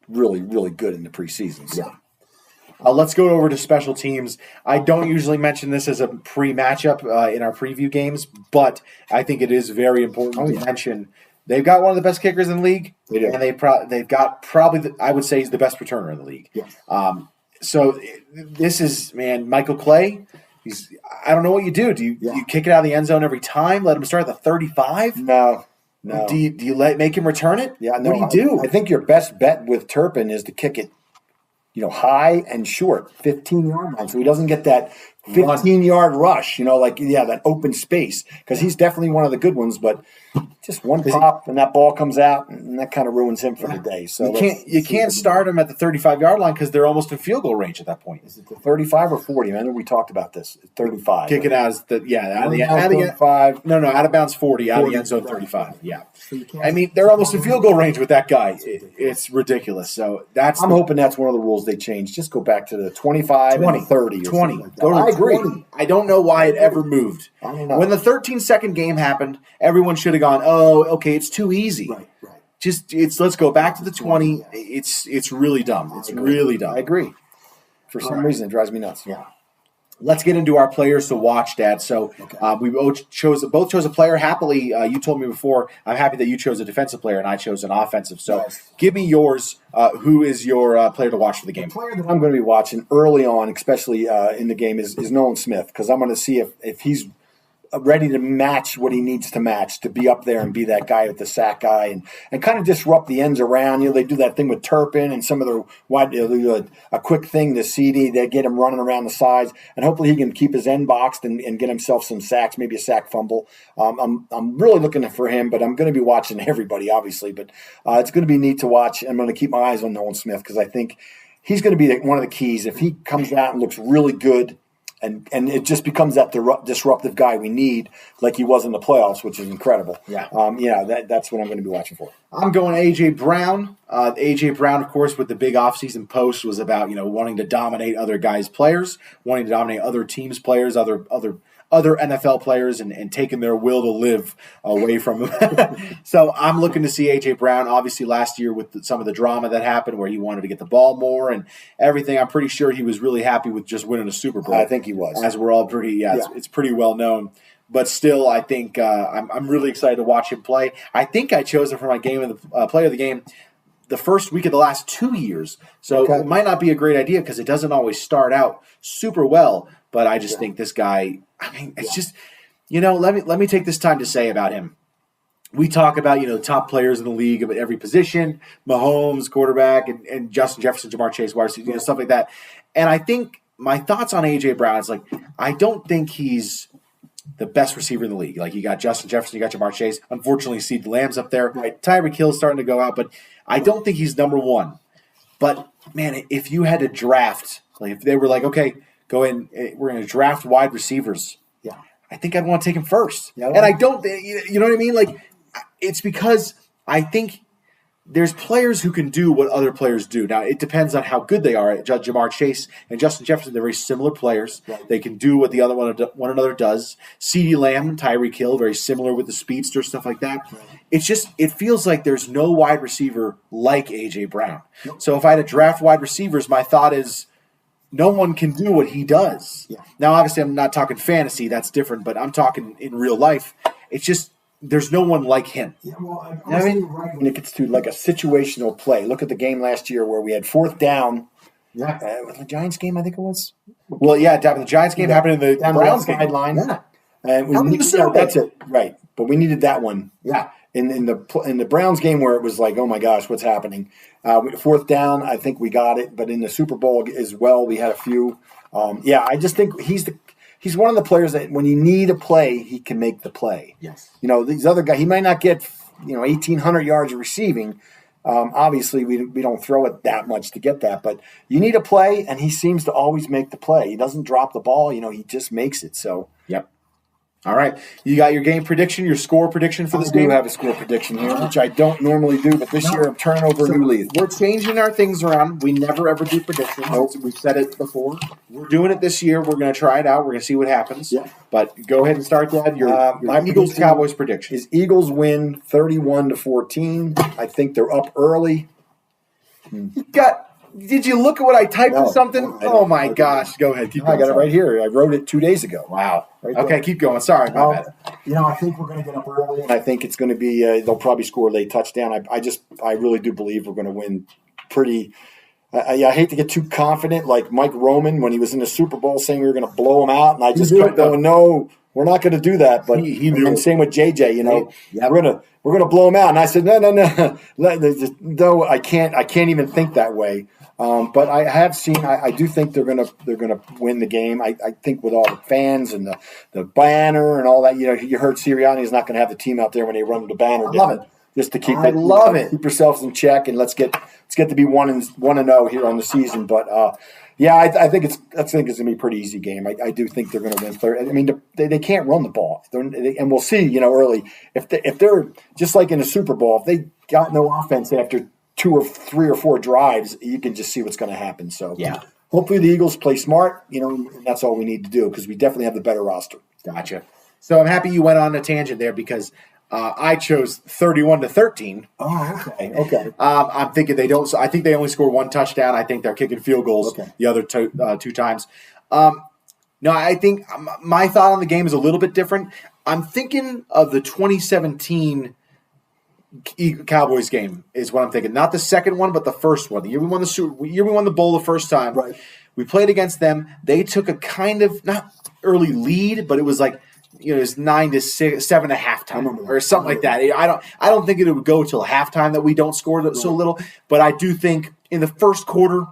really, really good in the preseason. So. Yeah. Let's go over to special teams. I don't usually mention this as a pre-matchup in our preview games, but I think it is very important to mention. They've got one of the best kickers in the league, and they've got probably, I would say, he's the best returner in the league. Yes. So this is, Michael Clay. I don't know what you do. Do you kick it out of the end zone every time? Let him start at the 35? No. Do you make him return it? Yeah. No. What do you do? I think your best bet with Turpin is to kick it, high and short, 15-yard line, so he doesn't get that 15-yard rush. That open space, because he's definitely one of the good ones, but just one pop and that ball comes out, and that kind of ruins him for the day. So you can't start him at the 35-yard line because they're almost in field goal range at that point. Is it the 35 or 40? I know we talked about this. 35. Kick it out as out of the 35. No, out of bounds 40, out of the end zone 35. Yeah. They're almost in field goal range with that guy. It's ridiculous. So I'm hoping that's one of the rules they changed. Just go back to the 25 and 30 or 20. Like go to I agree. 20. I don't know why it ever moved. I don't know. When the 13-second game happened, everyone should have gone, oh, okay, it's too easy. Right. Let's go back to the 20. It's really dumb. It's really dumb. I agree. For some reason, it drives me nuts. Yeah. Let's get into our players to watch, Dad. So we both chose a player. Happily, you told me before, I'm happy that you chose a defensive player and I chose an offensive. So give me yours. Who is your player to watch for the game? The player that I'm going to be watching early on, especially in the game, is Nolan Smith, because I'm going to see if he's ready to match what he needs to match to be up there and be that guy with the sack guy and kind of disrupt the ends around. They do that thing with Turpin and some of the wide, a quick thing to CeeDee. They get him running around the sides, and hopefully he can keep his end boxed and get himself some sacks, maybe a sack fumble. I'm really looking for him, but I'm going to be watching everybody, obviously. But it's going to be neat to watch. I'm going to keep my eyes on Nolan Smith because I think he's going to be one of the keys. If he comes out and looks really good, and it just becomes that disruptive guy we need, like he was in the playoffs, which is incredible. Yeah. That's what I'm going to be watching for. I'm going A.J. Brown. A.J. Brown, of course, with the big offseason post was about, wanting to dominate other guys' players, wanting to dominate other teams' players, other NFL players, and taking their will to live away from them. So I'm looking to see A.J. Brown, obviously last year with some of the drama that happened where he wanted to get the ball more and everything. I'm pretty sure he was really happy with just winning a Super Bowl. I think he was. As we're all pretty, it's pretty well known. But still, I think I'm really excited to watch him play. I think I chose him for my game of the player of the game the first week of the last 2 years. So It might not be a great idea because it doesn't always start out super well. But I just think this guy, it's just, let me take this time to say about him. We talk about, top players in the league at every position, Mahomes, quarterback, and Justin Jefferson, Jamar Chase, wide receiver, stuff like that. And I think my thoughts on A.J. Brown is I don't think he's the best receiver in the league. You got Justin Jefferson, you got Jamar Chase. Unfortunately, CeeDee Lamb's up there. Right. Tyreek Hill's starting to go out, but I don't think he's number one. But, man, if you had to draft, if they were okay, go in, we're going to draft wide receivers. Yeah. I think I'd want to take him first. Yeah, and I don't, you know what I mean? It's because I think there's players who can do what other players do. Now, it depends on how good they are. Jamar Chase and Justin Jefferson, they're very similar players. Right. They can do what the other one another does. CeeDee Lamb, Tyreek Hill, very similar with the speedster, stuff like that. Right. It's just, it feels like there's no wide receiver like A.J. Brown. Nope. So if I had to draft wide receivers, my thought is, no one can do what he does. Yeah. Now, obviously, I'm not talking fantasy. That's different. But I'm talking in real life. It's just there's no one like him. Yeah, well, right when it gets to a situational play. Look at the game last year where we had fourth down. Yeah. The Giants game, I think it was. Well, yeah, the Giants game happened in the Browns game. Sideline. Yeah. And that's it. Right. But we needed that one. Yeah. In the Browns game where it was oh my gosh, what's happening? Fourth down, I think we got it, but in the Super Bowl as well, we had a few. I just think he's one of the players that when you need a play, he can make the play. Yes. These other guys, he might not get 1,800 yards of receiving. Obviously, we don't throw it that much to get that, but you need a play, and he seems to always make the play. He doesn't drop the ball. He just makes it. So, yep. All right. You got your game prediction, your score prediction for this game? I do have a score prediction here, which I don't normally do, but this year I'm turning over a new leaf. We're changing our things around. We never, ever do predictions. Nope. We've said it before. We're doing it this year. We're going to try it out. We're going to see what happens. Yeah. But go ahead and start, Dad. Your Eagles-Cowboys prediction. Is Eagles win 31-14. I think they're up early. Did you look at what I typed or something? Oh, my gosh. Go ahead. I got it right here. I wrote it 2 days ago. Wow. Right okay, keep going. Sorry about that. I think we're going to get up early, and I think it's going to be they'll probably score a late touchdown. I really do believe we're going to win pretty I hate to get too confident like Mike Roman when he was in the Super Bowl saying we were going to blow him out, and I just kept going, no, we're not going to do that. But he knew. And same with JJ, we're gonna blow him out. And I said, no, I can't even think that way. But I have seen. I do think they're gonna win the game. I think with all the fans and the banner and all that. You heard Sirianni is not going to have the team out there when they run the banner. I love it. Just to keep it. Keep yourselves in check, and let's get to be 1-0 here on the season. But I think it's gonna be a pretty easy game. I do think they're gonna win third. I mean, they can't run the ball, and we'll see. Early if they're just like in the Super Bowl, if they got no offense after 2 or 3 or 4 drives, you can just see what's going to happen. So hopefully the Eagles play smart. And that's all we need to do because we definitely have the better roster. Gotcha. So I'm happy you went on a tangent there because. I chose 31-13. Oh, okay. I'm thinking they don't. So I think they only score 1 touchdown. I think they're kicking field goals the other 2 times. No, I think my thought on the game is a little bit different. I'm thinking of the 2017 Cowboys game is what I'm thinking. Not the second one, but the first one. The year we won the bowl the first time. Right. We played against them. They took a kind of not early lead, but it was like. It was 9-7 at halftime or something like that. I don't think it would go till halftime that we don't score so little. But I do think in the first quarter,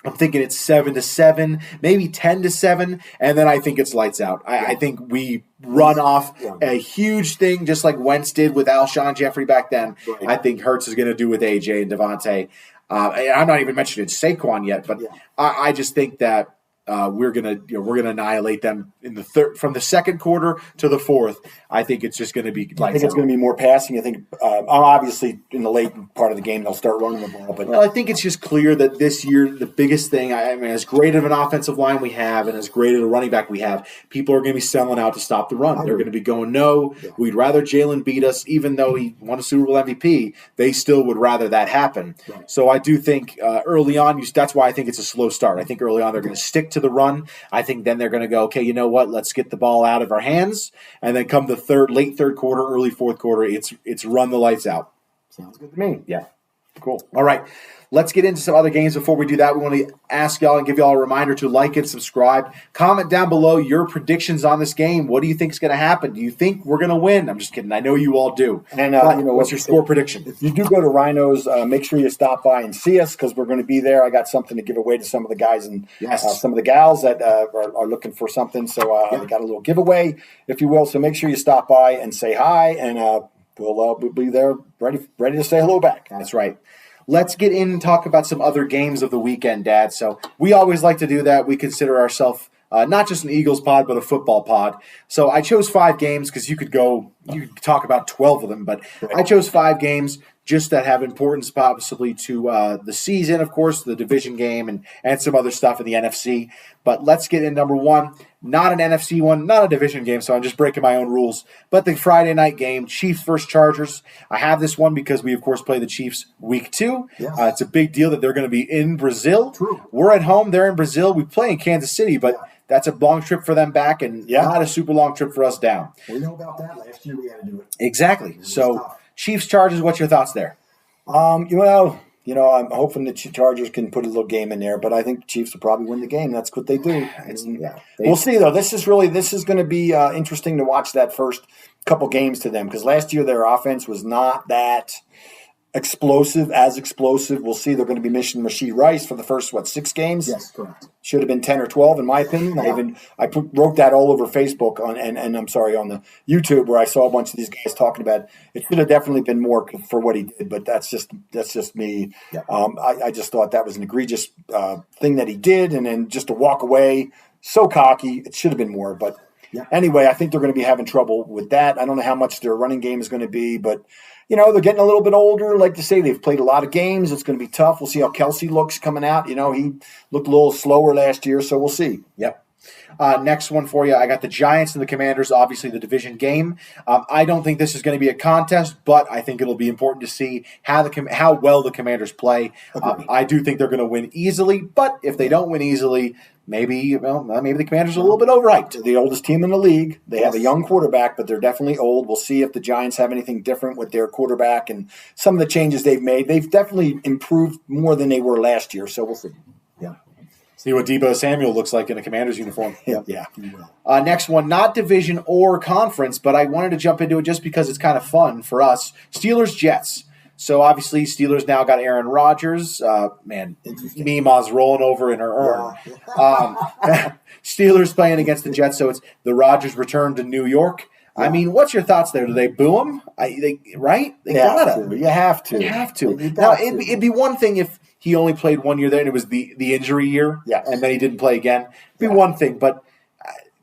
I'm thinking it's 7-7, maybe 10-7, and then I think it's lights out. I think we run off a huge thing just like Wentz did with Alshon Jeffrey back then. Right. I think Hurts is going to do with AJ and Devontae. I'm not even mentioning Saquon yet, but I just think that. We're gonna annihilate them in the third from the second quarter to the fourth. I think it's just going to be. I think it's going to be more passing. I think obviously in the late part of the game they'll start running the ball. But I think it's just clear that this year the biggest thing. I mean, as great of an offensive line we have and as great of a running back we have, people are going to be selling out to stop the run. They're going to be going, no, we'd rather Jalen beat us, even though he won a Super Bowl MVP. They still would rather that happen. Right. So I do think early on, that's why I think it's a slow start. I think early on they're going to stick to the run. I think then they're going to go, okay, you know what? Let's get the ball out of our hands, and then come the late third quarter, early fourth quarter, it's run the lights out. Sounds good to me. Yeah, cool. All right, let's get into some other games. Before we do that, we want to ask y'all and give y'all a reminder to like and subscribe. Comment down below your predictions on this game. What do you think is going to happen? Do you think we're going to win? I'm just kidding. I know you all do. And what's your score prediction? If you do go to Rhinos, make sure you stop by and see us because we're going to be there. I got something to give away to some of the guys and some of the gals that are looking for something. So I got a little giveaway, if you will. So make sure you stop by and say hi, and we'll be there ready to say hello back. That's right. Let's get in and talk about some other games of the weekend, Dad. So we always like to do that. We consider ourselves not just an Eagles pod, but a football pod. So I chose 5 games because you could talk about 12 of them, but I chose 5 games just that have importance possibly to the season, of course, the division game and some other stuff in the NFC. But let's get in number 1. Not an NFC one, not a division game, so I'm just breaking my own rules. But the Friday night game, Chiefs versus Chargers. I have this one because we, of course, play the Chiefs week 2. Yes. It's a big deal that they're going to be in Brazil. True. We're at home. They're in Brazil. We play in Kansas City, but that's a long trip for them back and not a super long trip for us down. We know about that. Last year we had to do it. Exactly. So Chiefs, Chargers, what's your thoughts there? I'm hoping the Chargers can put a little game in there, but I think the Chiefs will probably win the game. That's what they do. We'll see, though. This is going to be interesting to watch that first couple games to them because last year their offense was not that explosive. We'll see. They're going to be missing Rashee Rice for the first 6 games. Yes, correct. Should have been 10 or 12 in my opinion. Yeah. I wrote that all over Facebook on the YouTube where I saw a bunch of these guys talking about it. It should have definitely been more for what he did, but that's just me. Yeah. I just thought that was an egregious thing that he did, and then just to walk away so cocky. It should have been more, but. Yeah. Anyway, I think they're going to be having trouble with that. I don't know how much their running game is going to be, but, they're getting a little bit older. Like to say, they've played a lot of games. It's going to be tough. We'll see how Kelsey looks coming out. He looked a little slower last year, so we'll see. Yep. Next one for you. I got the Giants and the Commanders, obviously the division game. I don't think this is going to be a contest, but I think it'll be important to see how well the Commanders play. I do think they're going to win easily, but if they don't win easily, maybe the Commanders are a little bit overhyped. They're the oldest team in the league. They have a young quarterback, but they're definitely old. We'll see if the Giants have anything different with their quarterback and some of the changes they've made. They've definitely improved more than they were last year, so we'll see. Yeah. See what Deebo Samuel looks like in a Commander's uniform. Yeah. Next one, not division or conference, but I wanted to jump into it just because it's kind of fun for us. Steelers-Jets. So obviously Steelers now got Aaron Rodgers. Mima's rolling over in her urn. Yeah. Steelers playing against the Jets, so it's the Rodgers return to New York. Yeah. I mean, what's your thoughts there? Do they boo him? Right? They gotta. You have to. You have to. Now, it'd be one thing if he only played 1 year there and it was the injury year, and then he didn't play again. It'd be one thing, but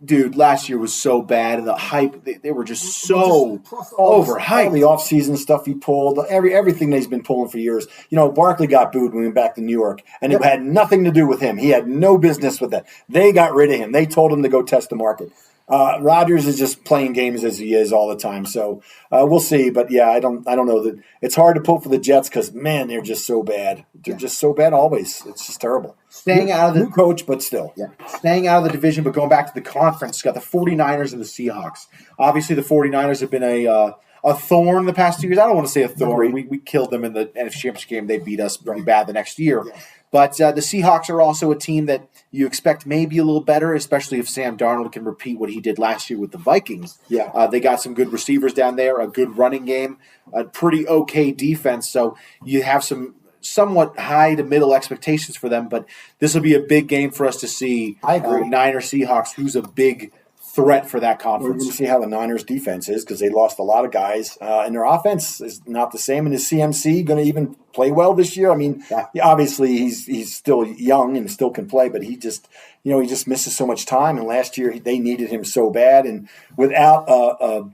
dude, last year was so bad, and the hype, they were just so overhyped. All the offseason stuff he pulled, everything that he's been pulling for years. Barkley got booed when he went back to New York, and it had nothing to do with him. He had no business with that. They got rid of him. They told him to go test the market. Rodgers is just playing games as he is all the time. So we'll see. But yeah, I don't know that it's hard to pull for the Jets because man, they're just so bad. They're just so bad always. It's just terrible. Staying out of the new coach, but still. Yeah. Staying out of the division, but going back to the conference, got the 49ers and the Seahawks. Obviously the 49ers have been a thorn the past 2 years. I don't want to say a thorn. We killed them in the NFC Championship game. They beat us pretty bad the next year. Yeah. But the Seahawks are also a team that you expect maybe a little better, especially if Sam Darnold can repeat what he did last year with the Vikings. Yeah. They got some good receivers down there, a good running game, a pretty okay defense. So you have some somewhat high to middle expectations for them. But this will be a big game for us to see. I agree. Niners Seahawks, who's a big threat for that conference. We're going to see how the Niners defense is because they lost a lot of guys, and their offense is not the same. And is CMC going to even play well this year? I mean, obviously he's still young and still can play, but he just misses so much time. And last year they needed him so bad, and without a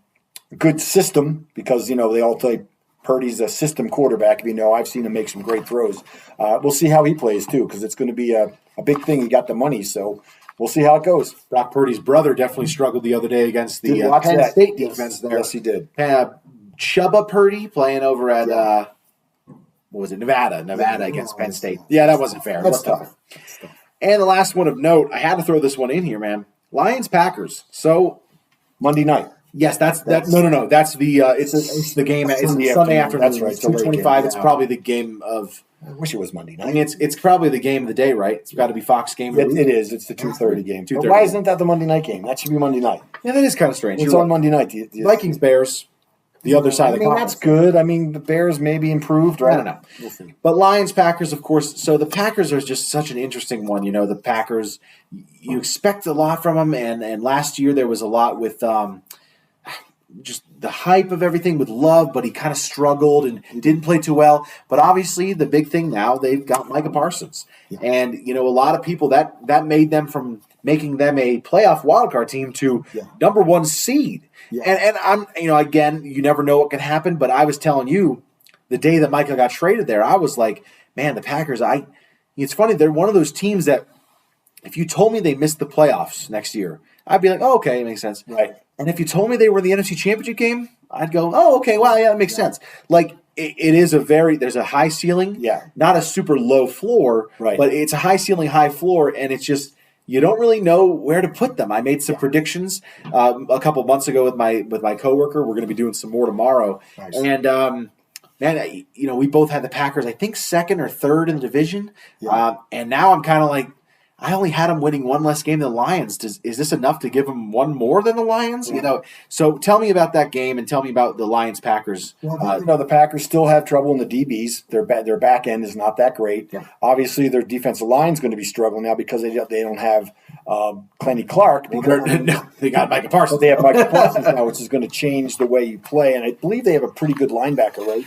good system, because they all say Purdy's a system quarterback. I've seen him make some great throws. We'll see how he plays too, because it's going to be a big thing. He got the money, so. We'll see how it goes. Brock Purdy's brother definitely struggled the other day against the Penn State defense there. Yes, he did. Chubba Purdy playing over at what was it? Nevada against Penn State. Yeah, that wasn't fair. That's tough. And the last one of note, I had to throw this one in here, man. Lions Packers. So Monday night. Yes, that's no. That's the it's the game. It's Sunday afternoon. That's right. It's 2:25. It's probably the game of. I wish it was Monday night. I mean, it's probably the game of the day, right? It's got to be Fox game. It is. It's the 2:30 game. But why isn't that the Monday night game? That should be Monday night. Yeah, that is kind of strange. It's on Monday night. Vikings Bears, the other side of the conference. That's good. I mean, the Bears maybe improved, right? I don't know. We'll see. But Lions Packers, of course. So the Packers are just such an interesting one. The Packers, you expect a lot from them, and last year there was a lot with. Just the hype of everything with Love, but he kind of struggled and didn't play too well. But obviously, the big thing now, they've got Micah Parsons. Yeah. And, a lot of people, that made them from making them a playoff wildcard team to number one seed. Yeah. And I'm, again, you never know what can happen, but I was telling you the day that Micah got traded there, I was like, man, the Packers, it's funny, they're one of those teams that if you told me they missed the playoffs next year, I'd be like, oh, okay, it makes sense. Right. And if you told me they were in the NFC Championship game, I'd go, oh, okay, well, yeah, that makes sense. Like, it is there's a high ceiling, not a super low floor, right. But it's a high ceiling, high floor, and it's just, you don't really know where to put them. I made some predictions a couple months ago with my coworker. We're going to be doing some more tomorrow. Nice. And, man, we both had the Packers, I think, second or third in the division. Yeah. And now I'm kind of like, I only had them winning one less game than the Lions. Is this enough to give them one more than the Lions? Yeah. So tell me about that game and tell me about the Lions-Packers. Well, the Packers still have trouble in the DBs. Their back end is not that great. Yeah. Obviously, their defensive line is going to be struggling now because they don't have Clenny Clark. No, they got Micah Parsons. They have Micah Parsons now, which is going to change the way you play. And I believe they have a pretty good linebacker rate.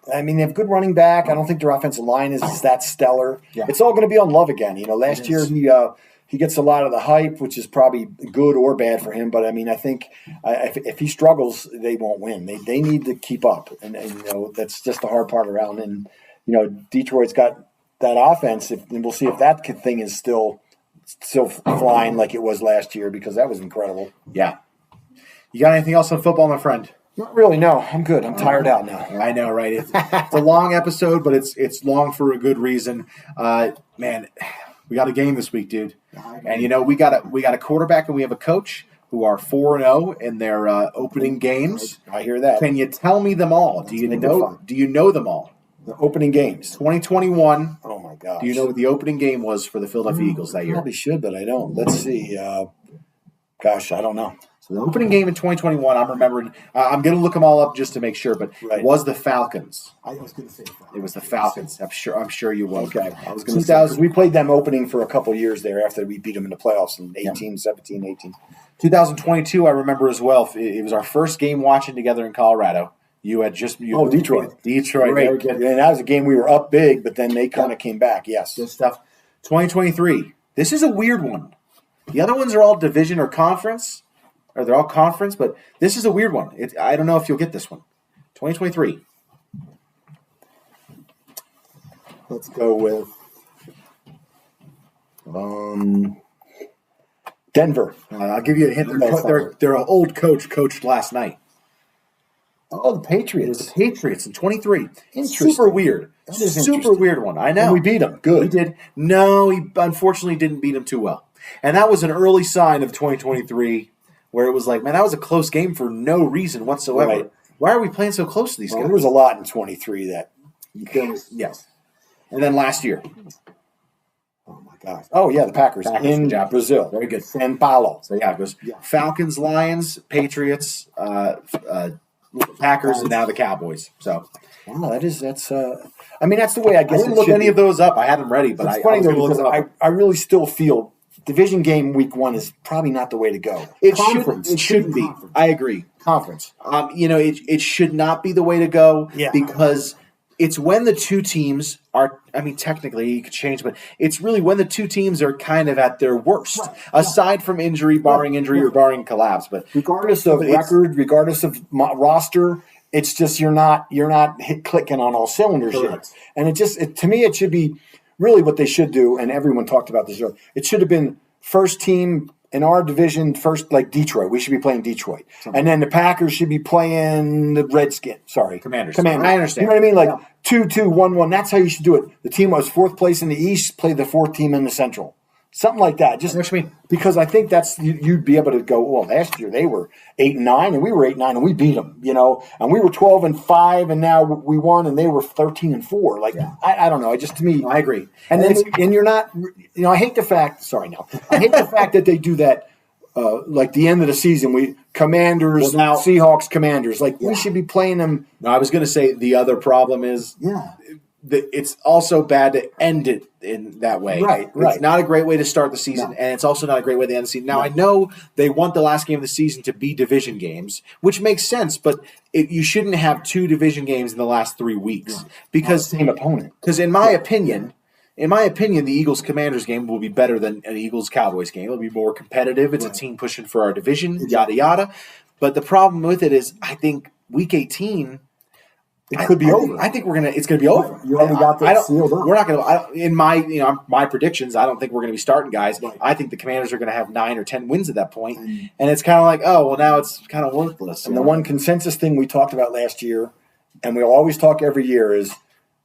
They have good running back. I don't think their offensive line is that stellar. Yeah. It's all going to be on Love again. Last year he gets a lot of the hype, which is probably good or bad for him. But I think if he struggles, they won't win. They need to keep up, and that's just the hard part around. And Detroit's got that offense, and we'll see if that thing is still flying like it was last year, because that was incredible. Yeah. You got anything else on football, my friend? Not really, no. I'm good. I'm tired out now. I know, right? It's a long episode, but it's long for a good reason. Man, we got a game this week, dude. And we got a quarterback and we have a coach who are 4-0 in their opening games. I hear that. Can you tell me them all? Do you know them all? The opening games. 2021. Oh my gosh. Do you know what the opening game was for the Philadelphia Eagles that year? I probably should, but I don't. Let's see. I don't know. So the opening game in 2021, I'm remembering. I'm going to look them all up just to make sure, but it was the Falcons. I was going to say Falcons. It was the Falcons. I'm sure you will. Okay. I was going to say, we played them opening for a couple years there after we beat them in the playoffs in 17, 18. 2022, I remember as well. It was our first game watching together in Colorado. Detroit. Detroit. And that was a game we were up big, but then they kind of came back. Yes. Good stuff. 2023. This is a weird one. The other ones are all division or conference. Or they're all conference, but this is a weird one. I don't know if you'll get this one. 2023. Let's go with Denver. I'll give you a hint. Their old coach coached last night. Oh, the Patriots. It was the Patriots in 23. Interesting. Super weird. That is Super weird one. I know. And we beat them. Good. We did. No, he unfortunately didn't beat them too well. And that was an early sign of 2023 where it was like, man, that was a close game for no reason whatsoever. Right. Why are we playing so close to these guys? There was a lot in 23 that. Yes. And then last year. Oh, my gosh. Oh, yeah, the Packers in Brazil. Very good. San Paulo. So, it goes Falcons, Lions, Patriots, Packers, and now the Cowboys. So, that's the way I guess I didn't look any of those up. I had them ready, but it's funny though, because I really still feel division game week 1 is probably not the way to go. It shouldn't be. Conference. I agree. Conference. It should not be the way to go because it's when the two teams are, technically you could change, but it's really when the two teams are kind of at their worst, aside from injury, barring injury or barring collapse. But regardless of record, regardless of roster, it's just you're not clicking on all cylinders yet. And to me, it should be really what they should do, and everyone talked about this earlier. It should have been first team in our division, first, like Detroit. We should be playing Detroit. And then the Packers should be playing the Redskins. Sorry. Commanders. I understand. You know what I mean? Like 2-2, 1-1. That's how you should do it. The team that was 4th place in the East played the 4th team in the Central. Something like that. Just what you mean? Because I think that's you'd be able to go, well, last year they were 8-9 and we were 8-9 and we beat them, and we were 12-5 and now we won and they were 13-4. Like I don't know. To me, I agree. And you're not, I hate the fact. Sorry, no, I hate the fact that they do that. Like the end of the season, Commanders, Seahawks, Commanders. Like we should be playing them. No, I was going to say the other problem is it's also bad to end it in that way. Right. It's not a great way to start the season, and it's also not a great way to end the season. Now, I know they want the last game of the season to be division games, which makes sense, but you shouldn't have 2 division games in the last 3 weeks. Because same opponent. Because in my opinion, the Eagles-Commanders game will be better than an Eagles-Cowboys game. It'll be more competitive. It's a team pushing for our division, yada, yada. But the problem with it is I think Week 18 – it could be over. I think it's going to be over. You already got that sealed up. We're not going to. In my predictions, I don't think we're going to be starting guys. Right. I think the Commanders are going to have 9 or 10 wins at that point, and it's kind of like, oh well, now it's kind of worthless. And the one consensus thing we talked about last year, and we'll always talk every year, is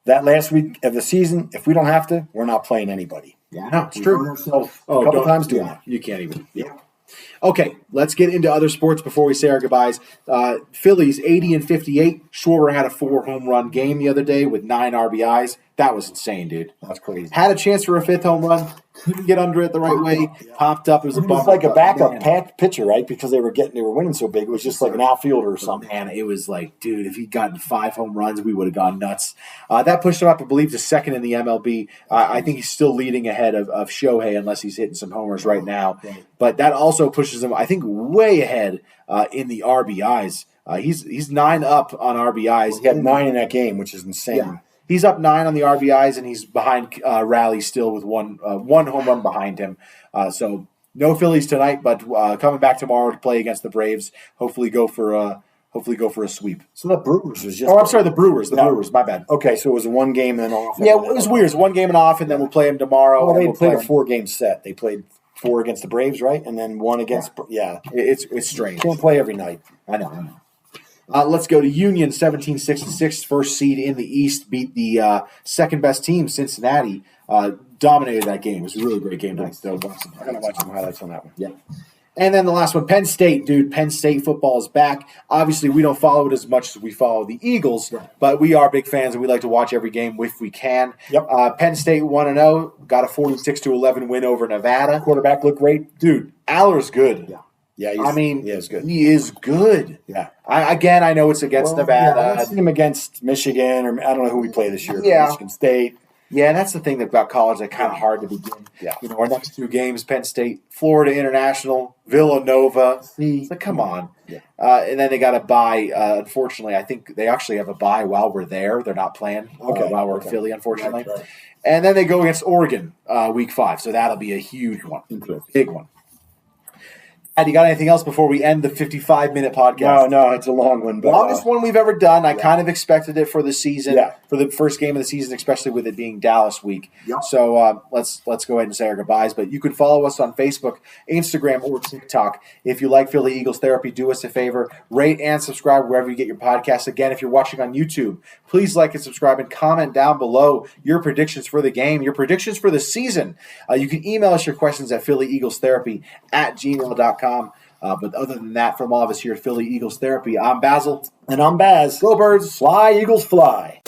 that last week of the season, if we don't have to, we're not playing anybody. Yeah, no, it's true. A couple times doing that. You can't even. Yeah. Okay, let's get into other sports before we say our goodbyes. Phillies 80-58. Schwarber had a 4-home run game the other day with 9 RBIs. That was insane, dude. That's crazy. Had a chance for a 5th home run. Couldn't get under it the right way. Popped up. It was a bump. Like a backup pitcher, right? Because they were winning so big. It was just like an outfielder or something. Man, it was like, dude, if he'd gotten 5 home runs, we would have gone nuts. That pushed him up, I believe, to 2nd in the MLB. I think he's still leading ahead of Shohei, unless he's hitting some homers right now. But that also pushes him, I think, way ahead in the RBIs. He's 9 up on RBIs. He had 9 in that game, which is insane. Yeah. He's up 9 on the RBIs, and he's behind Raleigh still with one home run behind him. So no Phillies tonight, but coming back tomorrow to play against the Braves. Hopefully go for a sweep. So the Brewers was just. Oh, I'm sorry, the Brewers. Brewers. My bad. Okay, so it was a 1 game and off. Yeah, it was weird. It's 1 game and off, and then we'll play them tomorrow. Well, they played a 4-game set. They played 4 against the Braves, right, and then 1 against. Yeah, it's strange. Can't play every night. I know. Let's go to Union, 17-66, first seed in the East, beat the second-best team, Cincinnati. Dominated that game. It was a really great game. Nice. I'm going to watch some highlights on that one. Yeah. And then the last one, Penn State, dude. Penn State football is back. Obviously, we don't follow it as much as we follow the Eagles, but we are big fans, and we like to watch every game if we can. Yep. Penn State 1-0, got a 46-11 win over Nevada. Quarterback looked great. Dude, Aller's good. Yeah. Yeah, he's good. He is good. Yeah. I know it's against Nevada. Yeah, I've seen him against Michigan, or I don't know who we play this year. Yeah. Michigan State. Yeah, and that's the thing about college that's kind of hard to begin. Yeah. Our next 2 games, Penn State, Florida International, Villanova. It's like, come on. Yeah. And then they got a bye. Unfortunately, I think they actually have a bye while we're there. They're not playing while we're in Philly, unfortunately. Right. And then they go against Oregon week 5. So that'll be a huge one. Big one. You got anything else before we end the 55-minute podcast? No, it's a long one. But, longest one we've ever done. I kind of expected it for the season, for the first game of the season, especially with it being Dallas week. Yeah. So let's go ahead and say our goodbyes. But you can follow us on Facebook, Instagram, or TikTok. If you like Philly Eagles Therapy, do us a favor. Rate and subscribe wherever you get your podcasts. Again, if you're watching on YouTube, please like and subscribe and comment down below your predictions for the game, your predictions for the season. You can email us your questions at phillyeaglestherapy@gmail.com. But other than that, from all of us here at Philly Eagles Therapy, I'm Basil. And I'm Baz. Go Birds. Fly, Eagles, fly.